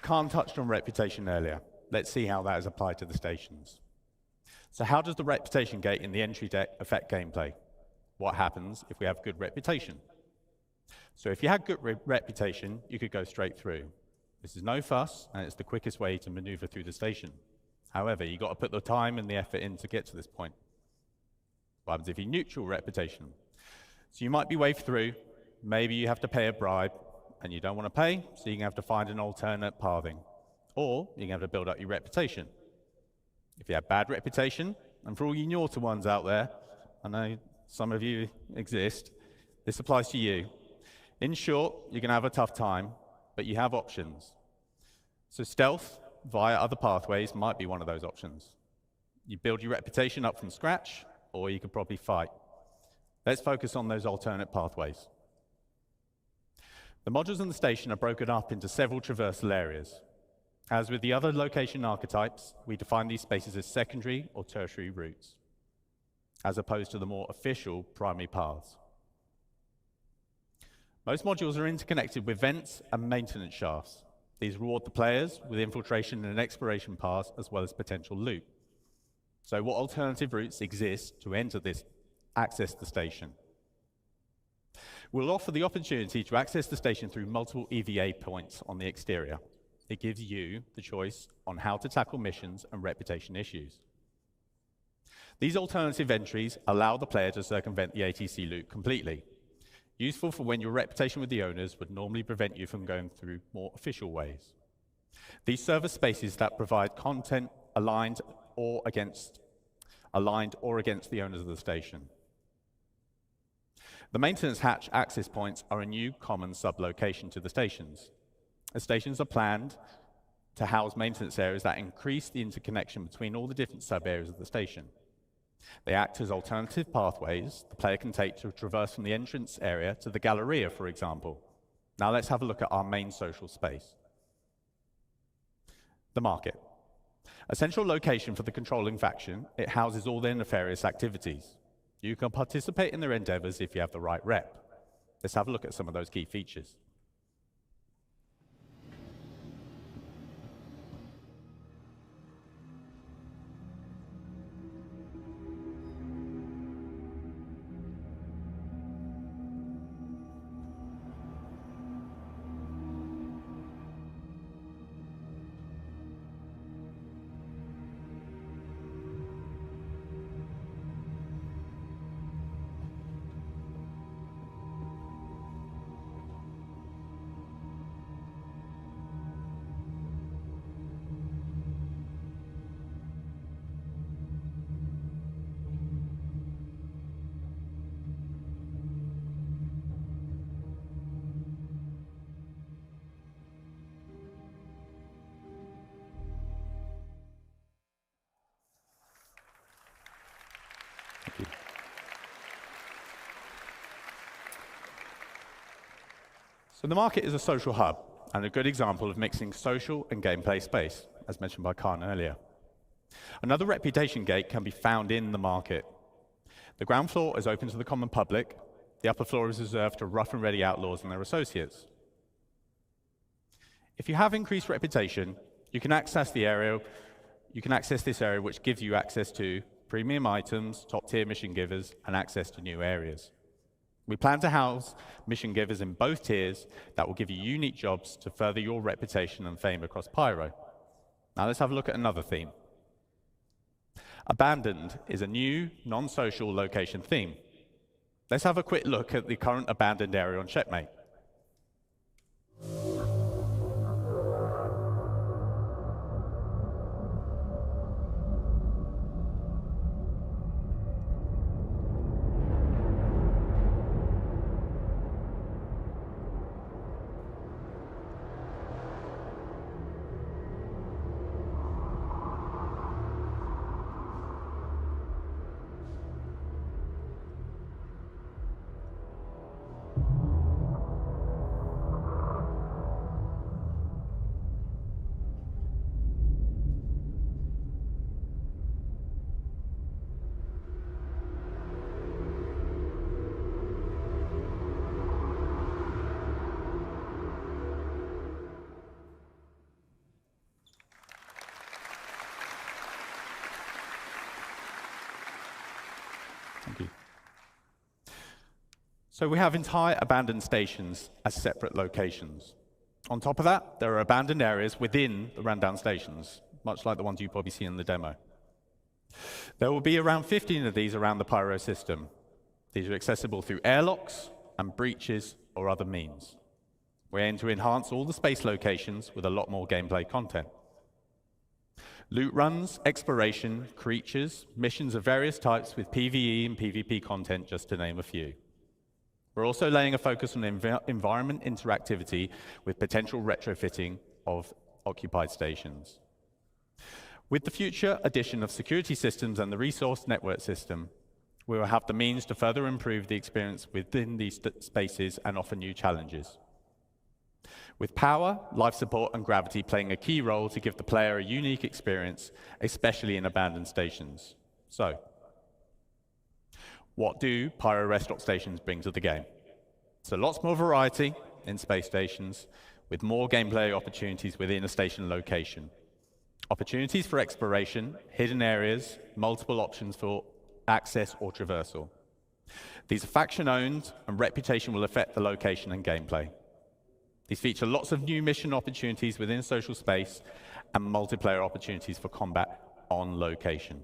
Khan touched on reputation earlier. Let's see how that is applied to the stations. So how does the reputation gate in the entry deck affect gameplay? What happens if we have good reputation? So if you had good reputation, you could go straight through. This is no fuss, and it's the quickest way to maneuver through the station. However, you've got to put the time and the effort in to get to this point. What happens if you neutral reputation? So you might be waved through, maybe you have to pay a bribe, and you don't want to pay, so you're going to have to find an alternate pathing. Or you're going to have to build up your reputation. If you have bad reputation, and for all you naughty ones out there, I know some of you exist, this applies to you. In short, you're going to have a tough time, but you have options. So stealth via other pathways might be one of those options. You build your reputation up from scratch, or you could probably fight. Let's focus on those alternate pathways. The modules in the station are broken up into several traversal areas. As with the other location archetypes, we define these spaces as secondary or tertiary routes, as opposed to the more official primary paths. Most modules are interconnected with vents and maintenance shafts. These reward the players with infiltration and exploration paths, as well as potential loot. So what alternative routes exist to access the station? We'll offer the opportunity to access the station through multiple EVA points on the exterior. It gives you the choice on how to tackle missions and reputation issues. These alternative entries allow the player to circumvent the ATC loop completely, useful for when your reputation with the owners would normally prevent you from going through more official ways. These serve as spaces that provide content aligned or against the owners of the station. The maintenance hatch access points are a new common sublocation to the stations. The stations are planned to house maintenance areas that increase the interconnection between all the different sub-areas of the station. They act as alternative pathways the player can take to traverse from the entrance area to the Galleria, for example. Now let's have a look at our main social space. The market. A central location for the controlling faction, it houses all their nefarious activities. You can participate in their endeavors if you have the right rep. Let's have a look at some of those key features. So the market is a social hub and a good example of mixing social and gameplay space, as mentioned by Khan earlier. Another reputation gate can be found in the market. The ground floor is open to the common public. The upper floor is reserved to rough and ready outlaws and their associates. If you have increased reputation, you can access this area, which gives you access to premium items, top-tier mission givers, and access to new areas. We plan to house mission givers in both tiers that will give you unique jobs to further your reputation and fame across Pyro. Now let's have a look at another theme. Abandoned is a new, non-social location theme. Let's have a quick look at the current abandoned area on Checkmate. Thank you. So we have entire abandoned stations as separate locations. On top of that, there are abandoned areas within the rundown stations. much like the ones you probably see in the demo. There will be around 15 of these around the Pyro system. These are accessible through airlocks and breaches or other means. We aim to enhance all the space locations with a lot more gameplay content. Loot runs, exploration, creatures, missions of various types with PvE and PvP content, just to name a few. We're also laying a focus on environment interactivity with potential retrofitting of occupied stations. With the future addition of security systems and the resource network system, we will have the means to further improve the experience within these spaces and offer new challenges. With power, life support, and gravity playing a key role to give the player a unique experience, especially in abandoned stations. So, what do Pyro rest stop stations bring to the game? So lots more variety in space stations, with more gameplay opportunities within a station location. Opportunities for exploration, hidden areas, multiple options for access or traversal. These are faction-owned, and reputation will affect the location and gameplay. These feature lots of new mission opportunities within social space and multiplayer opportunities for combat on location.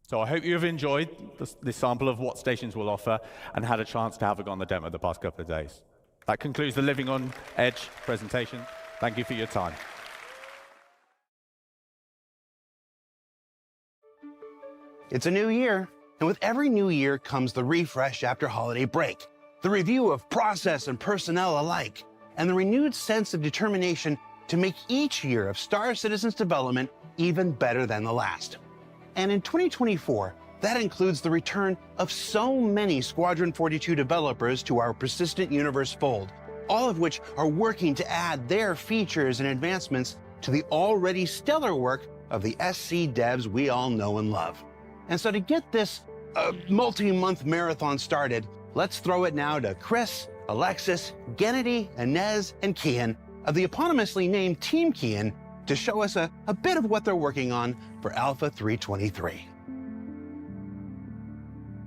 So I hope you have enjoyed this sample of what stations will offer and had a chance to have a go on the demo the past couple of days. That concludes the Living on Edge presentation. Thank you for your time. It's a new year, and with every new year comes the refresh after holiday break, the review of process and personnel alike, and the renewed sense of determination to make each year of Star Citizen's development even better than the last. And in 2024, that includes the return of so many Squadron 42 developers to our persistent universe fold, all of which are working to add their features and advancements to the already stellar work of the SC devs we all know and love. And so to get this multi-month marathon started, let's throw it now to Chris, Alexis, Gennady, Inez, and Kian of the eponymously named Team Kian to show us a bit of what they're working on for Alpha 323.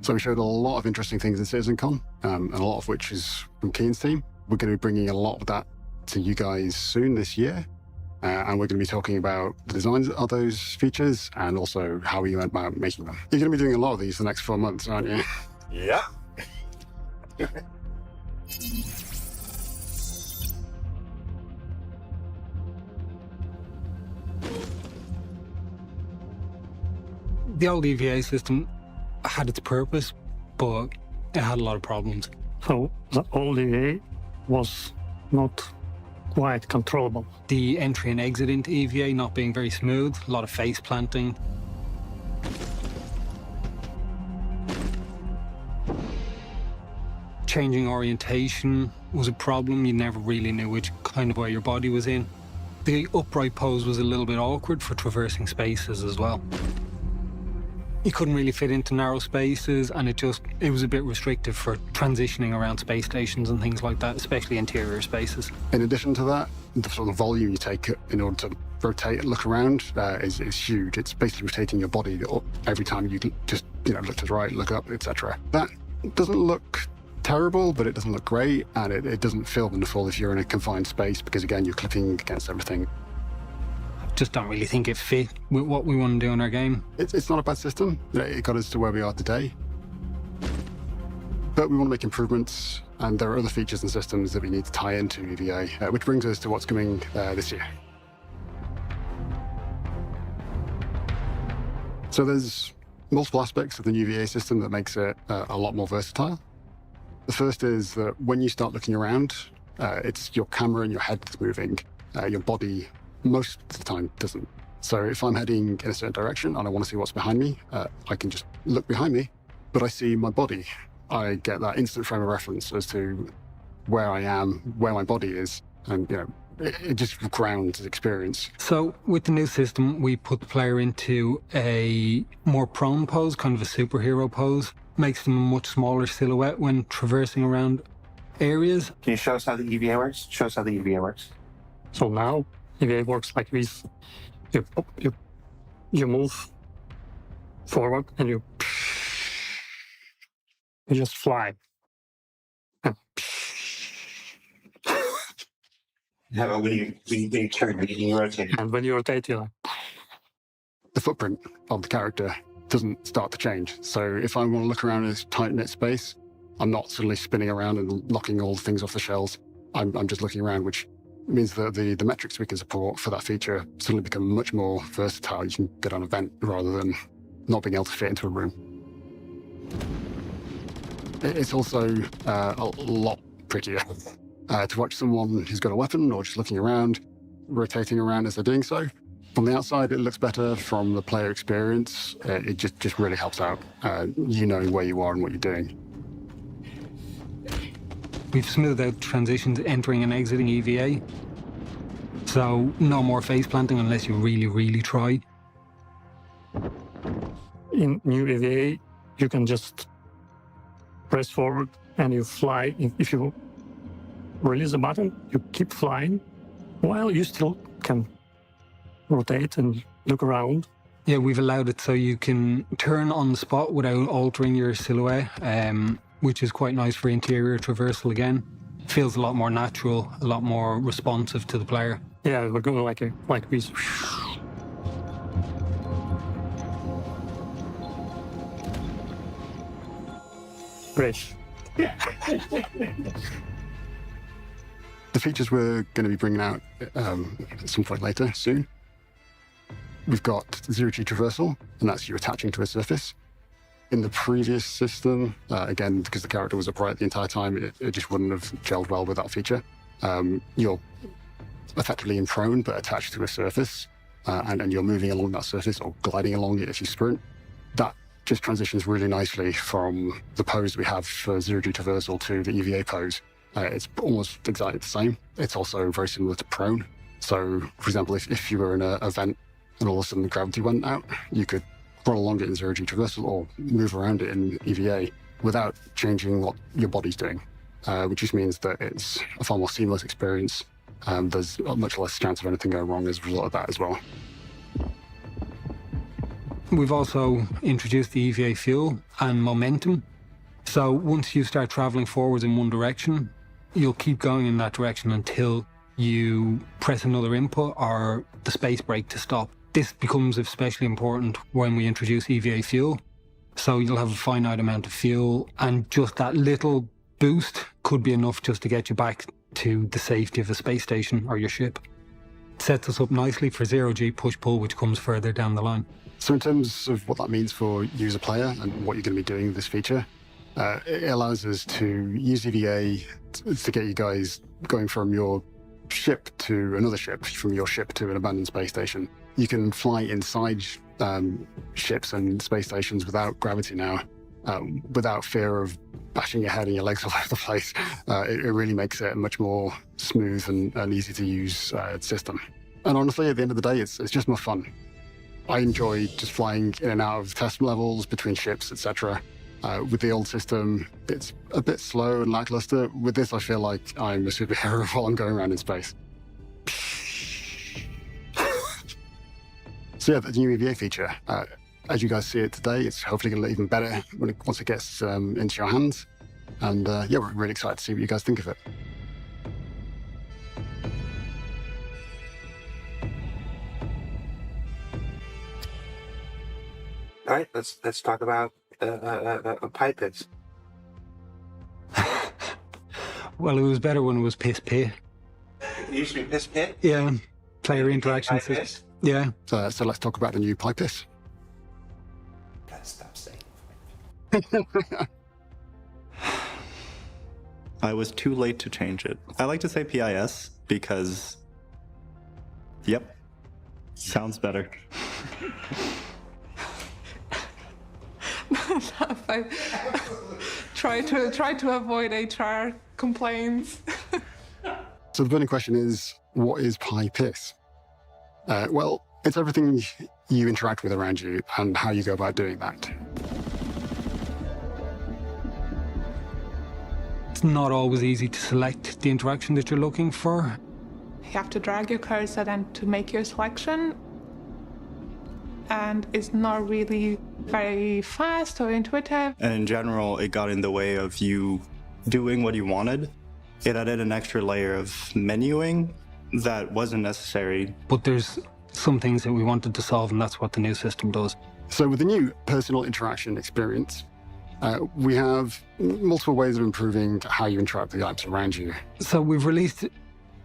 So we showed a lot of interesting things in CitizenCon, and a lot of which is from Kian's team. We're going to be bringing a lot of that to you guys soon this year. And we're going to be talking about the designs of those features and also how we went about making them. You're going to be doing a lot of these the next 4 months, aren't you? Yeah. The old EVA system had its purpose, but it had a lot of problems. So the old EVA was not quite controllable. The entry and exit into EVA not being very smooth, a lot of face planting. Changing orientation was a problem. You never really knew which kind of way your body was in. The upright pose was a little bit awkward for traversing spaces as well. You couldn't really fit into narrow spaces, and it was a bit restrictive for transitioning around space stations and things like that, especially interior spaces. In addition to that, the sort of volume you take in order to rotate and look around is huge. It's basically rotating your body every time you just look to the right, look up, etc. That doesn't look terrible, but it doesn't look great, and it doesn't feel wonderful if you're in a confined space because, again, you're clipping against everything. Just don't really think it fit with what we want to do in our game. It's not a bad system. It got us to where we are today. But we want to make improvements, and there are other features and systems that we need to tie into EVA, which brings us to what's coming this year. So there's multiple aspects of the new EVA system that makes it a lot more versatile. The first is that when you start looking around, it's your camera and your head that's moving. Your body most of the time doesn't. So if I'm heading in a certain direction and I want to see what's behind me, I can just look behind me, but I see my body. I get that instant frame of reference as to where I am, where my body is, and it just grounds the experience. So with the new system, we put the player into a more prone pose, kind of a superhero pose, makes them a much smaller silhouette when traversing around areas. Can you show us how the EVA works? Show us how the EVA works. So now EVA works like this. You move forward and you just fly. How about when you turn, when you rotate? And when you rotate, you're like... The footprint of the character doesn't start to change. So if I want to look around in this tight-knit space, I'm not suddenly spinning around and locking all the things off the shelves. I'm just looking around, which means that the metrics we can support for that feature suddenly become much more versatile. You can get on an event rather than not being able to fit into a room. It's also a lot prettier to watch someone who's got a weapon or just looking around, rotating around as they're doing so. From the outside, it looks better. From the player experience, it just really helps out. You know where you are and what you're doing. We've smoothed out transitions entering and exiting EVA. So no more face planting unless you really, really try. In new EVA, you can just press forward and you fly. If you release the button, you keep flying while you still can rotate and look around. Yeah, we've allowed it so you can turn on the spot without altering your silhouette, which is quite nice for interior traversal again. Feels a lot more natural, a lot more responsive to the player. Yeah, we're going like this. Great. The features we're going to be bringing out at some point later, soon. We've got zero-G traversal, and that's you attaching to a surface. In the previous system, again, because the character was upright the entire time, it just wouldn't have gelled well with that feature. You're effectively in prone, but attached to a surface, and you're moving along that surface or gliding along it if you sprint. That just transitions really nicely from the pose we have for zero-G traversal to the EVA pose. It's almost exactly the same. It's also very similar to prone. So, for example, if you were in an event and all of a sudden the gravity went out, you could run along it in zero-G traversal or move around it in EVA without changing what your body's doing, which just means that it's a far more seamless experience. There's much less chance of anything going wrong as a result of that as well. We've also introduced the EVA fuel and momentum. So once you start traveling forwards in one direction, you'll keep going in that direction until you press another input or the space brake to stop. This becomes especially important when we introduce EVA fuel. So you'll have a finite amount of fuel, and just that little boost could be enough just to get you back to the safety of a space station or your ship. It sets us up nicely for zero-G push-pull, which comes further down the line. So in terms of what that means for user player and what you're going to be doing with this feature, it allows us to use EVA to get you guys going from your ship to another ship, from your ship to an abandoned space station. You can fly inside ships and space stations without gravity now, without fear of bashing your head and your legs all over the place. It really makes it a much more smooth and easy to use system. And honestly, at the end of the day, it's just more fun. I enjoy just flying in and out of test levels between ships, etc. With the old system, it's a bit slow and lackluster. With this, I feel like I'm a superhero while I'm going around in space. So yeah, the new EVA feature, as you guys see it today, it's hopefully going to look even better once it gets into your hands. And yeah, we're really excited to see what you guys think of it. All right, let's talk about pipe hits. Well, it was better when it was piss pit. It used to be piss pit? Yeah, player interaction system. Yeah. So let's talk about the new pipe hiss. Gotta stop saying. I was too late to change it. I like to say PIS because, yep, sounds better. I try to avoid HR complaints. So the burning question is, what is pipe hiss? Well, it's everything you interact with around you and how you go about doing that. It's not always easy to select the interaction that you're looking for. You have to drag your cursor then to make your selection. And it's not really very fast or intuitive. And in general, it got in the way of you doing what you wanted. It added an extra layer of menuing that wasn't necessary. But there's some things that we wanted to solve, and that's what the new system does. So with the new personal interaction experience, we have multiple ways of improving how you interact with the items around you. So we've released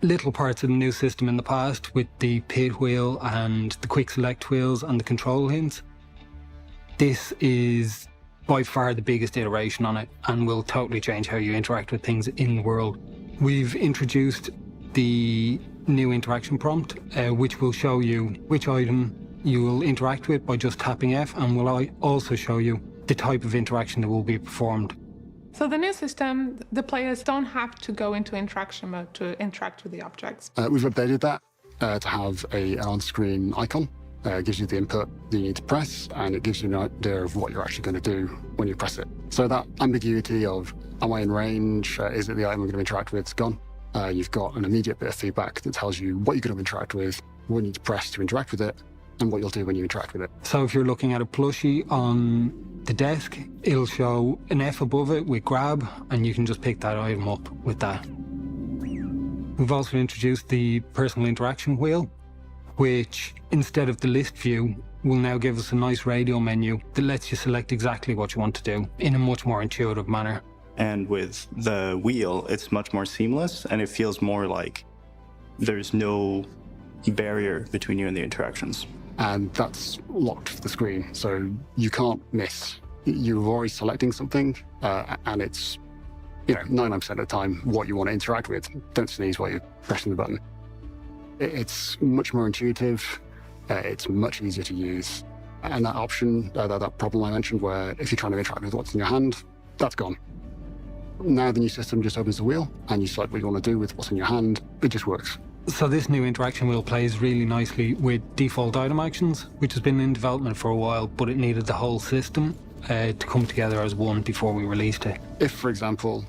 little parts of the new system in the past with the pit wheel and the quick select wheels and the control hints. This is by far the biggest iteration on it and will totally change how you interact with things in the world. We've introduced the new interaction prompt, which will show you which item you will interact with by just tapping F, and will also show you the type of interaction that will be performed. So the new system, the players don't have to go into interaction mode to interact with the objects. We've updated that to have an on-screen icon. It gives you the input that you need to press, and it gives you an idea of what you're actually going to do when you press it. So that ambiguity of, am I in range? Is it the item I'm going to interact with? It's gone. You've got an immediate bit of feedback that tells you what you're going to interact with, what you need to press to interact with it, and what you'll do when you interact with it. So if you're looking at a plushie on the desk, it'll show an F above it with grab, and you can just pick that item up with that. We've also introduced the personal interaction wheel, which, instead of the list view, will now give us a nice radio menu that lets you select exactly what you want to do in a much more intuitive manner. And with the wheel, it's much more seamless, and it feels more like there's no barrier between you and the interactions. And that's locked for the screen, so you can't miss. You're already selecting something, and it's 99% of the time what you want to interact with. Don't sneeze while you're pressing the button. It's much more intuitive, it's much easier to use. And that option, that problem I mentioned where if you're trying to interact with what's in your hand, that's gone. Now the new system just opens the wheel and you select what you want to do with what's in your hand. It just works. So this new interaction wheel plays really nicely with default item actions, which has been in development for a while, but it needed the whole system to come together as one before we released it. If, for example,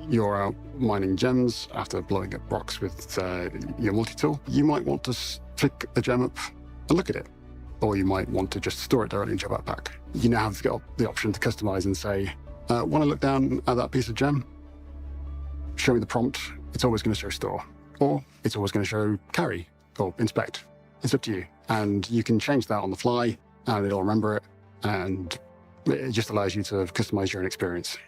you're out mining gems after blowing up rocks with your multi-tool, you might want to pick the gem up and look at it. Or you might want to just store it directly into your backpack. You now have the option to customize and say, when I look down at that piece of gem, show me the prompt. It's always going to show store. Or it's always going to show carry or inspect. It's up to you. And you can change that on the fly and it'll remember it. And it just allows you to customize your own experience.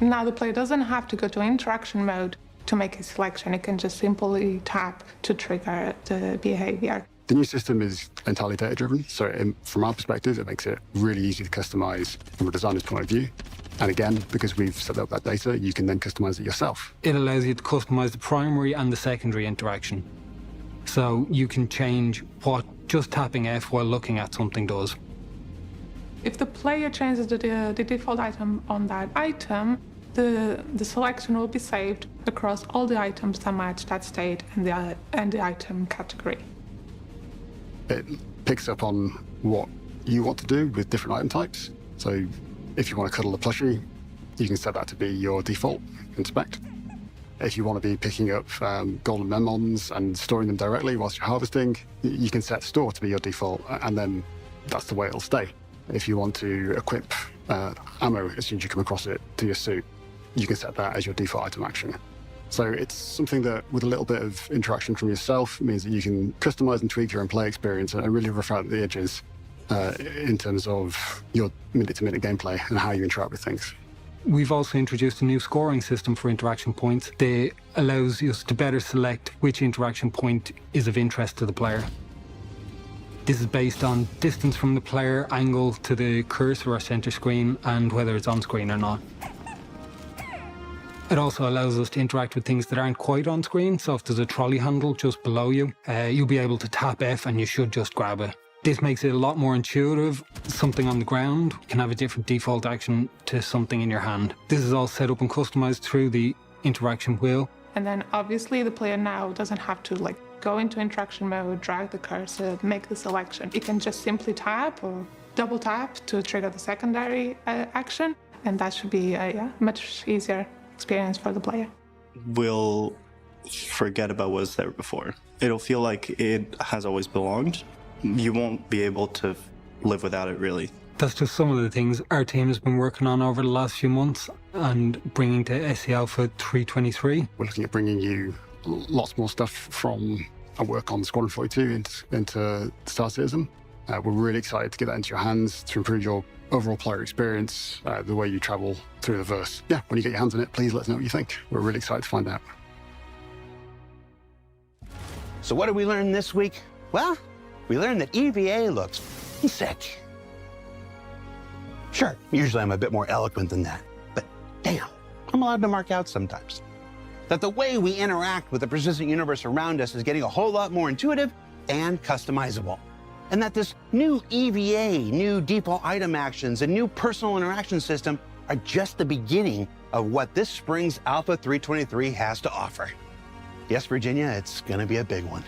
Now the player doesn't have to go to interaction mode to make a selection. It can just simply tap to trigger the behavior. The new system is entirely data-driven, so from our perspective, it makes it really easy to customize from a designer's point of view. And again, because we've set up that data, you can then customize it yourself. It allows you to customize the primary and the secondary interaction. So you can change what just tapping F while looking at something does. If the player changes the default item on that item, the selection will be saved across all the items that match that state and the item category. It picks up on what you want to do with different item types. So if you want to cuddle a plushie, you can set that to be your default inspect. If you want to be picking up golden lemons and storing them directly whilst you're harvesting, you can set store to be your default, and then that's the way it'll stay. If you want to equip ammo as soon as you come across it to your suit, you can set that as your default item action. So it's something that, with a little bit of interaction from yourself, means that you can customize and tweak your own play experience and really rough out the edges in terms of your minute-to-minute gameplay and how you interact with things. We've also introduced a new scoring system for interaction points that allows us to better select which interaction point is of interest to the player. This is based on distance from the player, angle to the cursor or center screen, and whether it's on screen or not. It also allows us to interact with things that aren't quite on screen, so if there's a trolley handle just below you, you'll be able to tap F and you should just grab it. This makes it a lot more intuitive. Something on the ground can have a different default action to something in your hand. This is all set up and customized through the interaction wheel. And then obviously the player now doesn't have to go into interaction mode, drag the cursor, make the selection. It can just simply tap or double tap to trigger the secondary action, and that should be a much easier experience for the player. We'll forget about what was there before. It'll feel like it has always belonged. You won't be able to live without it, really. That's just some of the things our team has been working on over the last few months, and bringing to SE Alpha 323. We're looking at bringing you lots more stuff from our work on Squadron 42 into Star Citizen. We're really excited to get that into your hands to improve your overall player experience, the way you travel through the verse. Yeah, when you get your hands on it, please let us know what you think. We're really excited to find out. So what did we learn this week? Well, we learned that EVA looks sick. Sure, usually I'm a bit more eloquent than that, but damn, I'm allowed to mark out sometimes. That the way we interact with the persistent universe around us is getting a whole lot more intuitive and customizable. And that this new EVA, new default item actions, and new personal interaction system are just the beginning of what this spring's Alpha 323 has to offer. Yes, Virginia, it's gonna be a big one.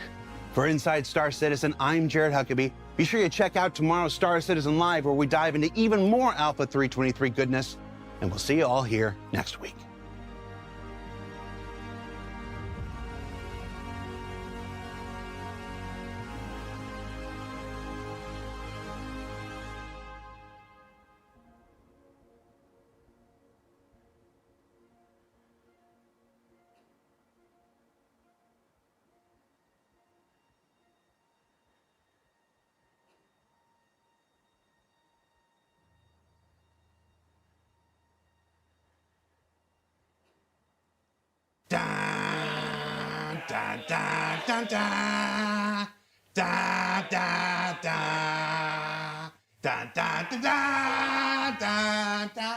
For Inside Star Citizen, I'm Jared Huckabee. Be sure you check out tomorrow's Star Citizen Live, where we dive into even more Alpha 323 goodness, and we'll see you all here next week. Da da da da da da da da da da da da.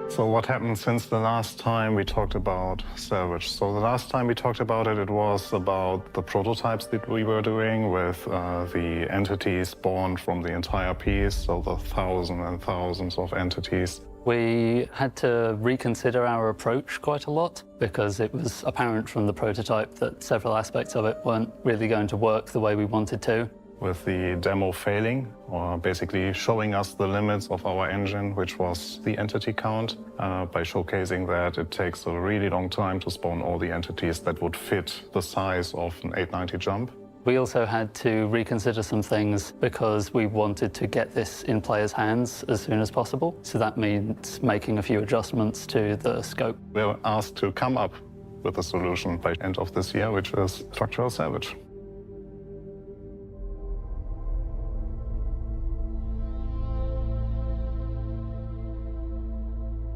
So what happened since the last time we talked about Salvage? So the last time we talked about it, it was about the prototypes that we were doing with the entities spawned from the entire piece, so the thousands and thousands of entities. We had to reconsider our approach quite a lot because it was apparent from the prototype that several aspects of it weren't really going to work the way we wanted to. With the demo failing, or basically showing us the limits of our engine, which was the entity count, by showcasing that it takes a really long time to spawn all the entities that would fit the size of an 890 jump. We also had to reconsider some things because we wanted to get this in players' hands as soon as possible. So that means making a few adjustments to the scope. We were asked to come up with a solution by the end of this year, which is structural salvage.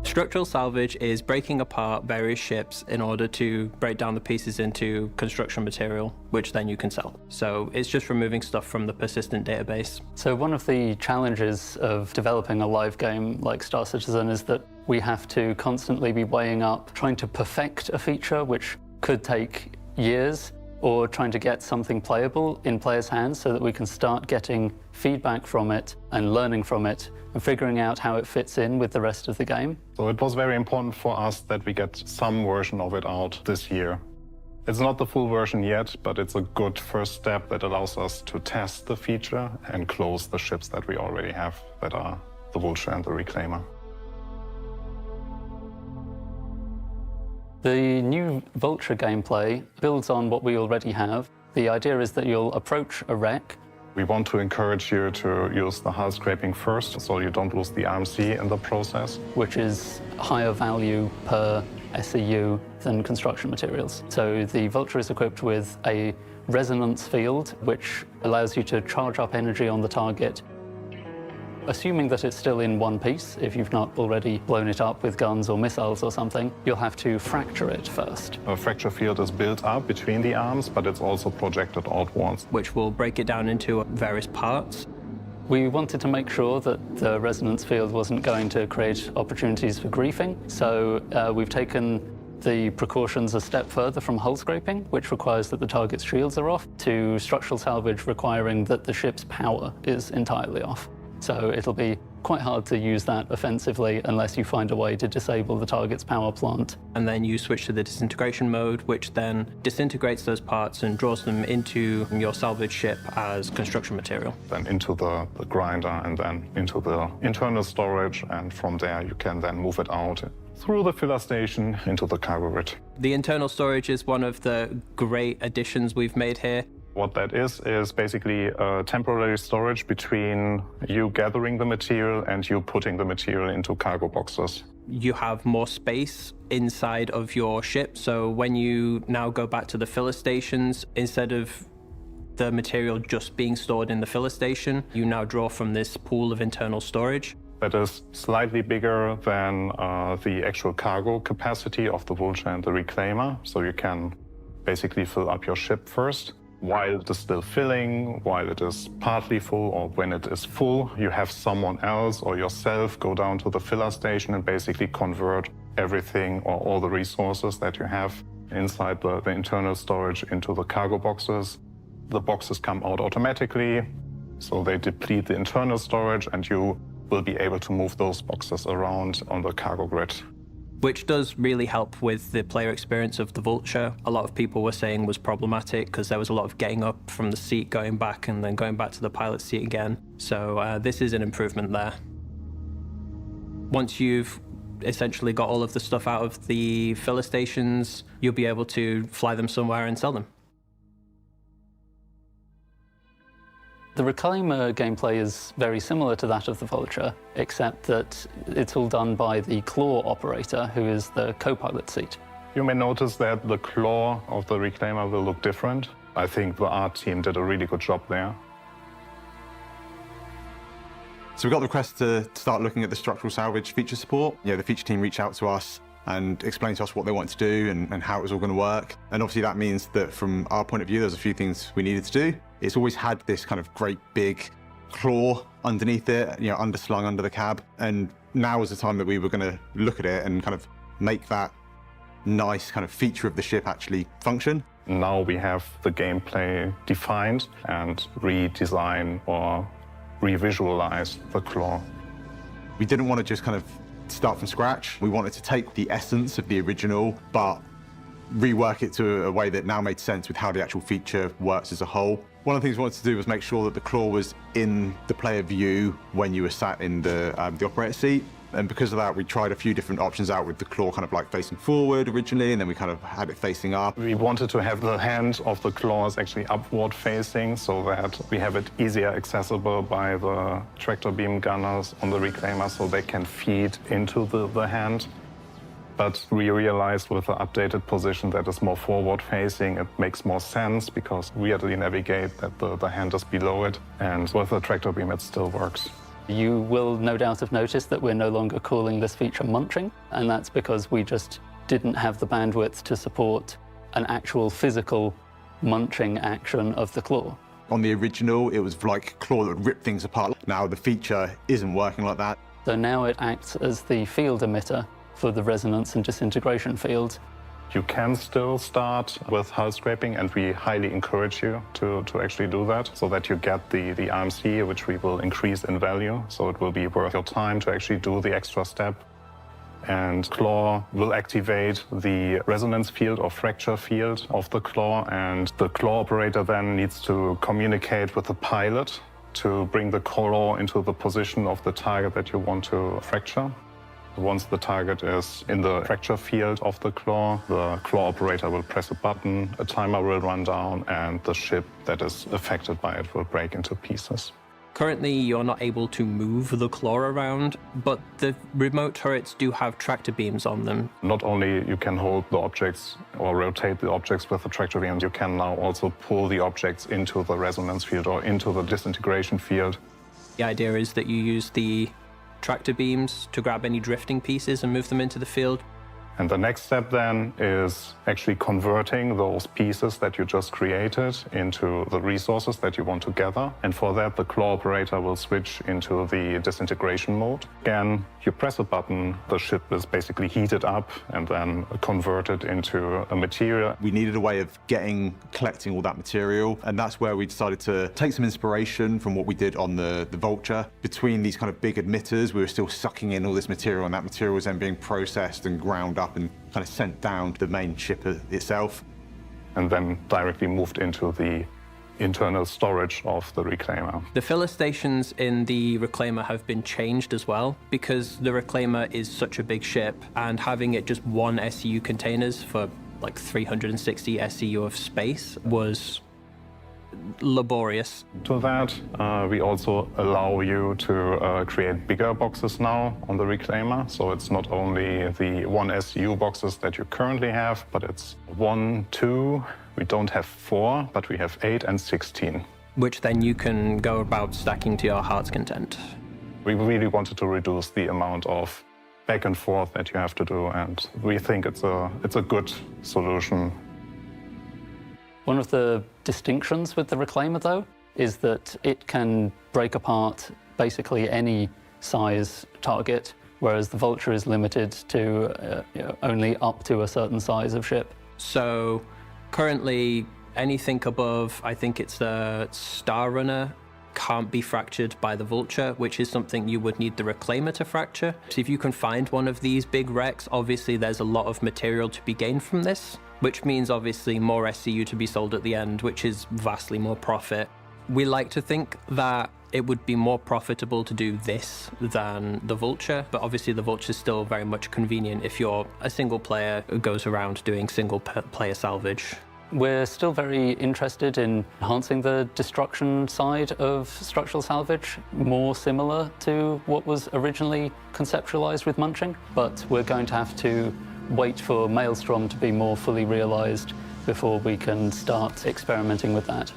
Structural salvage is breaking apart various ships in order to break down the pieces into construction material, which then you can sell. So it's just removing stuff from the persistent database. So one of the challenges of developing a live game like Star Citizen is that we have to constantly be weighing up trying to perfect a feature, which could take years, or trying to get something playable in players' hands so that we can start getting feedback from it and learning from it and figuring out how it fits in with the rest of the game. So it was very important for us that we get some version of it out this year. It's not the full version yet, but it's a good first step that allows us to test the feature and close the ships that we already have, that are the Vulture and the Reclaimer. The new Vulture gameplay builds on what we already have. The idea is that you'll approach a wreck. We want to encourage you to use the hull scraping first, so you don't lose the RMC in the process. Which is higher value per SEU than construction materials. So the Vulture is equipped with a resonance field, which allows you to charge up energy on the target. Assuming that it's still in one piece, if you've not already blown it up with guns or missiles or something, you'll have to fracture it first. A fracture field is built up between the arms, but it's also projected outwards. Which will break it down into various parts. We wanted to make sure that the resonance field wasn't going to create opportunities for griefing, so we've taken the precautions a step further from hull scraping, which requires that the target's shields are off, to structural salvage requiring that the ship's power is entirely off. So it'll be quite hard to use that offensively unless you find a way to disable the target's power plant. And then you switch to the disintegration mode, which then disintegrates those parts and draws them into your salvage ship as construction material. Then into the grinder and then into the internal storage, and from there you can then move it out through the filler station into the cargo grid. The internal storage is one of the great additions we've made here. What that is basically a temporary storage between you gathering the material and you putting the material into cargo boxes. You have more space inside of your ship, so when you now go back to the filler stations, instead of the material just being stored in the filler station, you now draw from this pool of internal storage. That is slightly bigger than the actual cargo capacity of the Vulture and the Reclaimer, so you can basically fill up your ship first. While it is still filling, while it is partly full, or when it is full, you have someone else or yourself go down to the filler station and basically convert everything or all the resources that you have inside the internal storage into the cargo boxes. The boxes come out automatically, so they deplete the internal storage and you will be able to move those boxes around on the cargo grid. Which does really help with the player experience of the Vulture. A lot of people were saying was problematic because there was a lot of getting up from the seat, going back, and then going back to the pilot's seat again. So this is an improvement there. Once you've essentially got all of the stuff out of the filler stations, you'll be able to fly them somewhere and sell them. The Reclaimer gameplay is very similar to that of the Vulture, except that it's all done by the claw operator, who is the co-pilot seat. You may notice that the claw of the Reclaimer will look different. I think the art team did a really good job there. So we got the request to start looking at the structural salvage feature support. The feature team reached out to us and explained to us what they wanted to do and how it was all going to work. And obviously that means that from our point of view, there's a few things we needed to do. It's always had this kind of great big claw underneath it, underslung under the cab. And now was the time that we were going to look at it and kind of make that nice kind of feature of the ship actually function. Now we have the gameplay defined and redesign or revisualize the claw. We didn't want to just kind of start from scratch. We wanted to take the essence of the original, but rework it to a way that now made sense with how the actual feature works as a whole. One of the things we wanted to do was make sure that the claw was in the player view when you were sat in the operator seat. And because of that, we tried a few different options out with the claw kind of like facing forward originally, and then we kind of had it facing up. We wanted to have the hand of the claws actually upward facing so that we have it easier accessible by the tractor beam gunners on the Reclaimer so they can feed into the hand. But we realized with the updated position that is more forward facing, it makes more sense because we weirdly navigate that the hand is below it, and with the tractor beam it still works. You will no doubt have noticed that we're no longer calling this feature munching, and that's because we just didn't have the bandwidth to support an actual physical munching action of the claw. On the original, it was like a claw that would rip things apart. Now the feature isn't working like that. So now it acts as the field emitter for the resonance and disintegration field. You can still start with hull scraping, and we highly encourage you to actually do that so that you get the RMC, which we will increase in value. So it will be worth your time to actually do the extra step. And claw will activate the resonance field or fracture field of the claw, and the claw operator then needs to communicate with the pilot to bring the claw into the position of the target that you want to fracture. Once the target is in the fracture field of the claw operator will press a button, a timer will run down, and the ship that is affected by it will break into pieces. Currently, you're not able to move the claw around, but the remote turrets do have tractor beams on them. Not only you can hold the objects or rotate the objects with the tractor beams, you can now also pull the objects into the resonance field or into the disintegration field. The idea is that you use the tractor beams to grab any drifting pieces and move them into the field. And the next step then is actually converting those pieces that you just created into the resources that you want to gather. And for that, the claw operator will switch into the disintegration mode. Again, you press a button, the ship is basically heated up and then converted into a material. We needed a way of collecting all that material, and that's where we decided to take some inspiration from what we did on the Vulture. Between these kind of big emitters, we were still sucking in all this material, and that material was then being processed and ground up and kind of sent down to the main ship itself. And then directly moved into the internal storage of the Reclaimer. The filler stations in the Reclaimer have been changed as well, because the Reclaimer is such a big ship, and having it just one SCU containers for like 360 SCU of space was laborious. To that, we also allow you to create bigger boxes now on the Reclaimer. So it's not only the 1 SCU boxes that you currently have, but it's 1, 2, we don't have 4, but we have 8 and 16. Which then you can go about stacking to your heart's content. We really wanted to reduce the amount of back and forth that you have to do, and we think it's a good solution. One of the distinctions with the Reclaimer, though, is that it can break apart basically any size target, whereas the Vulture is limited to only up to a certain size of ship. So currently, anything above, I think it's the Star Runner, can't be fractured by the Vulture, which is something you would need the Reclaimer to fracture. So if you can find one of these big wrecks, obviously there's a lot of material to be gained from this, which means obviously more SCU to be sold at the end, which is vastly more profit. We like to think that it would be more profitable to do this than the Vulture, but obviously the Vulture is still very much convenient if you're a single player who goes around doing single player salvage. We're still very interested in enhancing the destruction side of structural salvage, more similar to what was originally conceptualized with munching, but we're going to have to wait for Maelstrom to be more fully realized before we can start experimenting with that.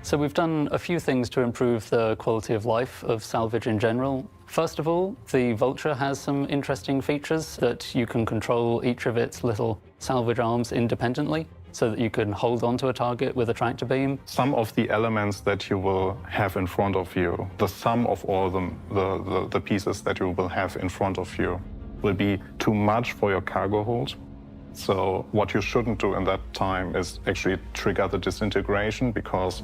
So we've done a few things to improve the quality of life of salvage in general. First of all, the Vulture has some interesting features that you can control each of its little salvage arms independently, so that you can hold onto a target with a tractor beam. Some of the elements that you will have in front of you, the sum of all the pieces that you will have in front of you, will be too much for your cargo hold. So what you shouldn't do in that time is actually trigger the disintegration, because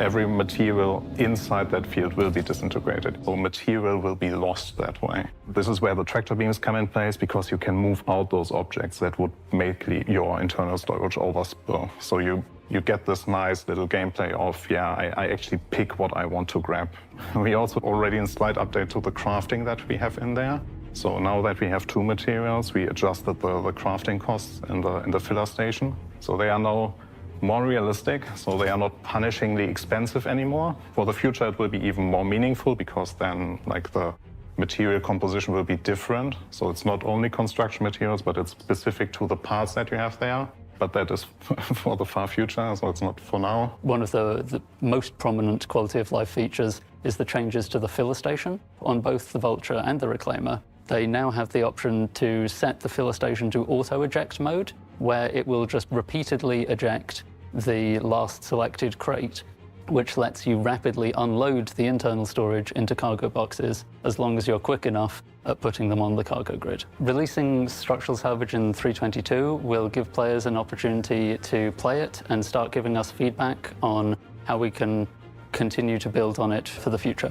every material inside that field will be disintegrated. So material will be lost that way. This is where the tractor beams come in place, because you can move out those objects that would make your internal storage overspill. So you get this nice little gameplay of, yeah, I actually pick what I want to grab. We also already in slight update to the crafting that we have in there. So now that we have 2 materials, we adjusted the crafting costs in the filler station. So they are now more realistic, so they are not punishingly expensive anymore. For the future, it will be even more meaningful, because then like the material composition will be different. So it's not only construction materials, but it's specific to the parts that you have there. But that is for the far future, so it's not for now. One of the most prominent quality of life features is the changes to the filler station on both the Vulture and the Reclaimer. They now have the option to set the filler station to auto-eject mode, where it will just repeatedly eject the last selected crate, which lets you rapidly unload the internal storage into cargo boxes, as long as you're quick enough at putting them on the cargo grid. Releasing structural salvage in 3.22 will give players an opportunity to play it and start giving us feedback on how we can continue to build on it for the future.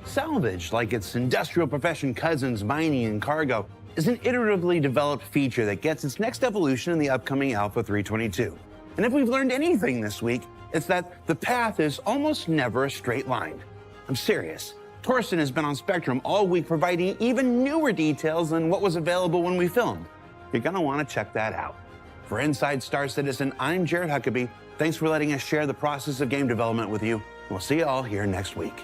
Salvage, like its industrial profession cousins, mining and cargo, is an iteratively developed feature that gets its next evolution in the upcoming Alpha 3.22. And if we've learned anything this week, it's that the path is almost never a straight line. I'm serious. Torsten has been on Spectrum all week providing even newer details than what was available when we filmed. You're gonna wanna check that out. For Inside Star Citizen, I'm Jared Huckabee. Thanks for letting us share the process of game development with you. We'll see you all here next week.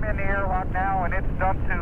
in the airlock now, and it's done to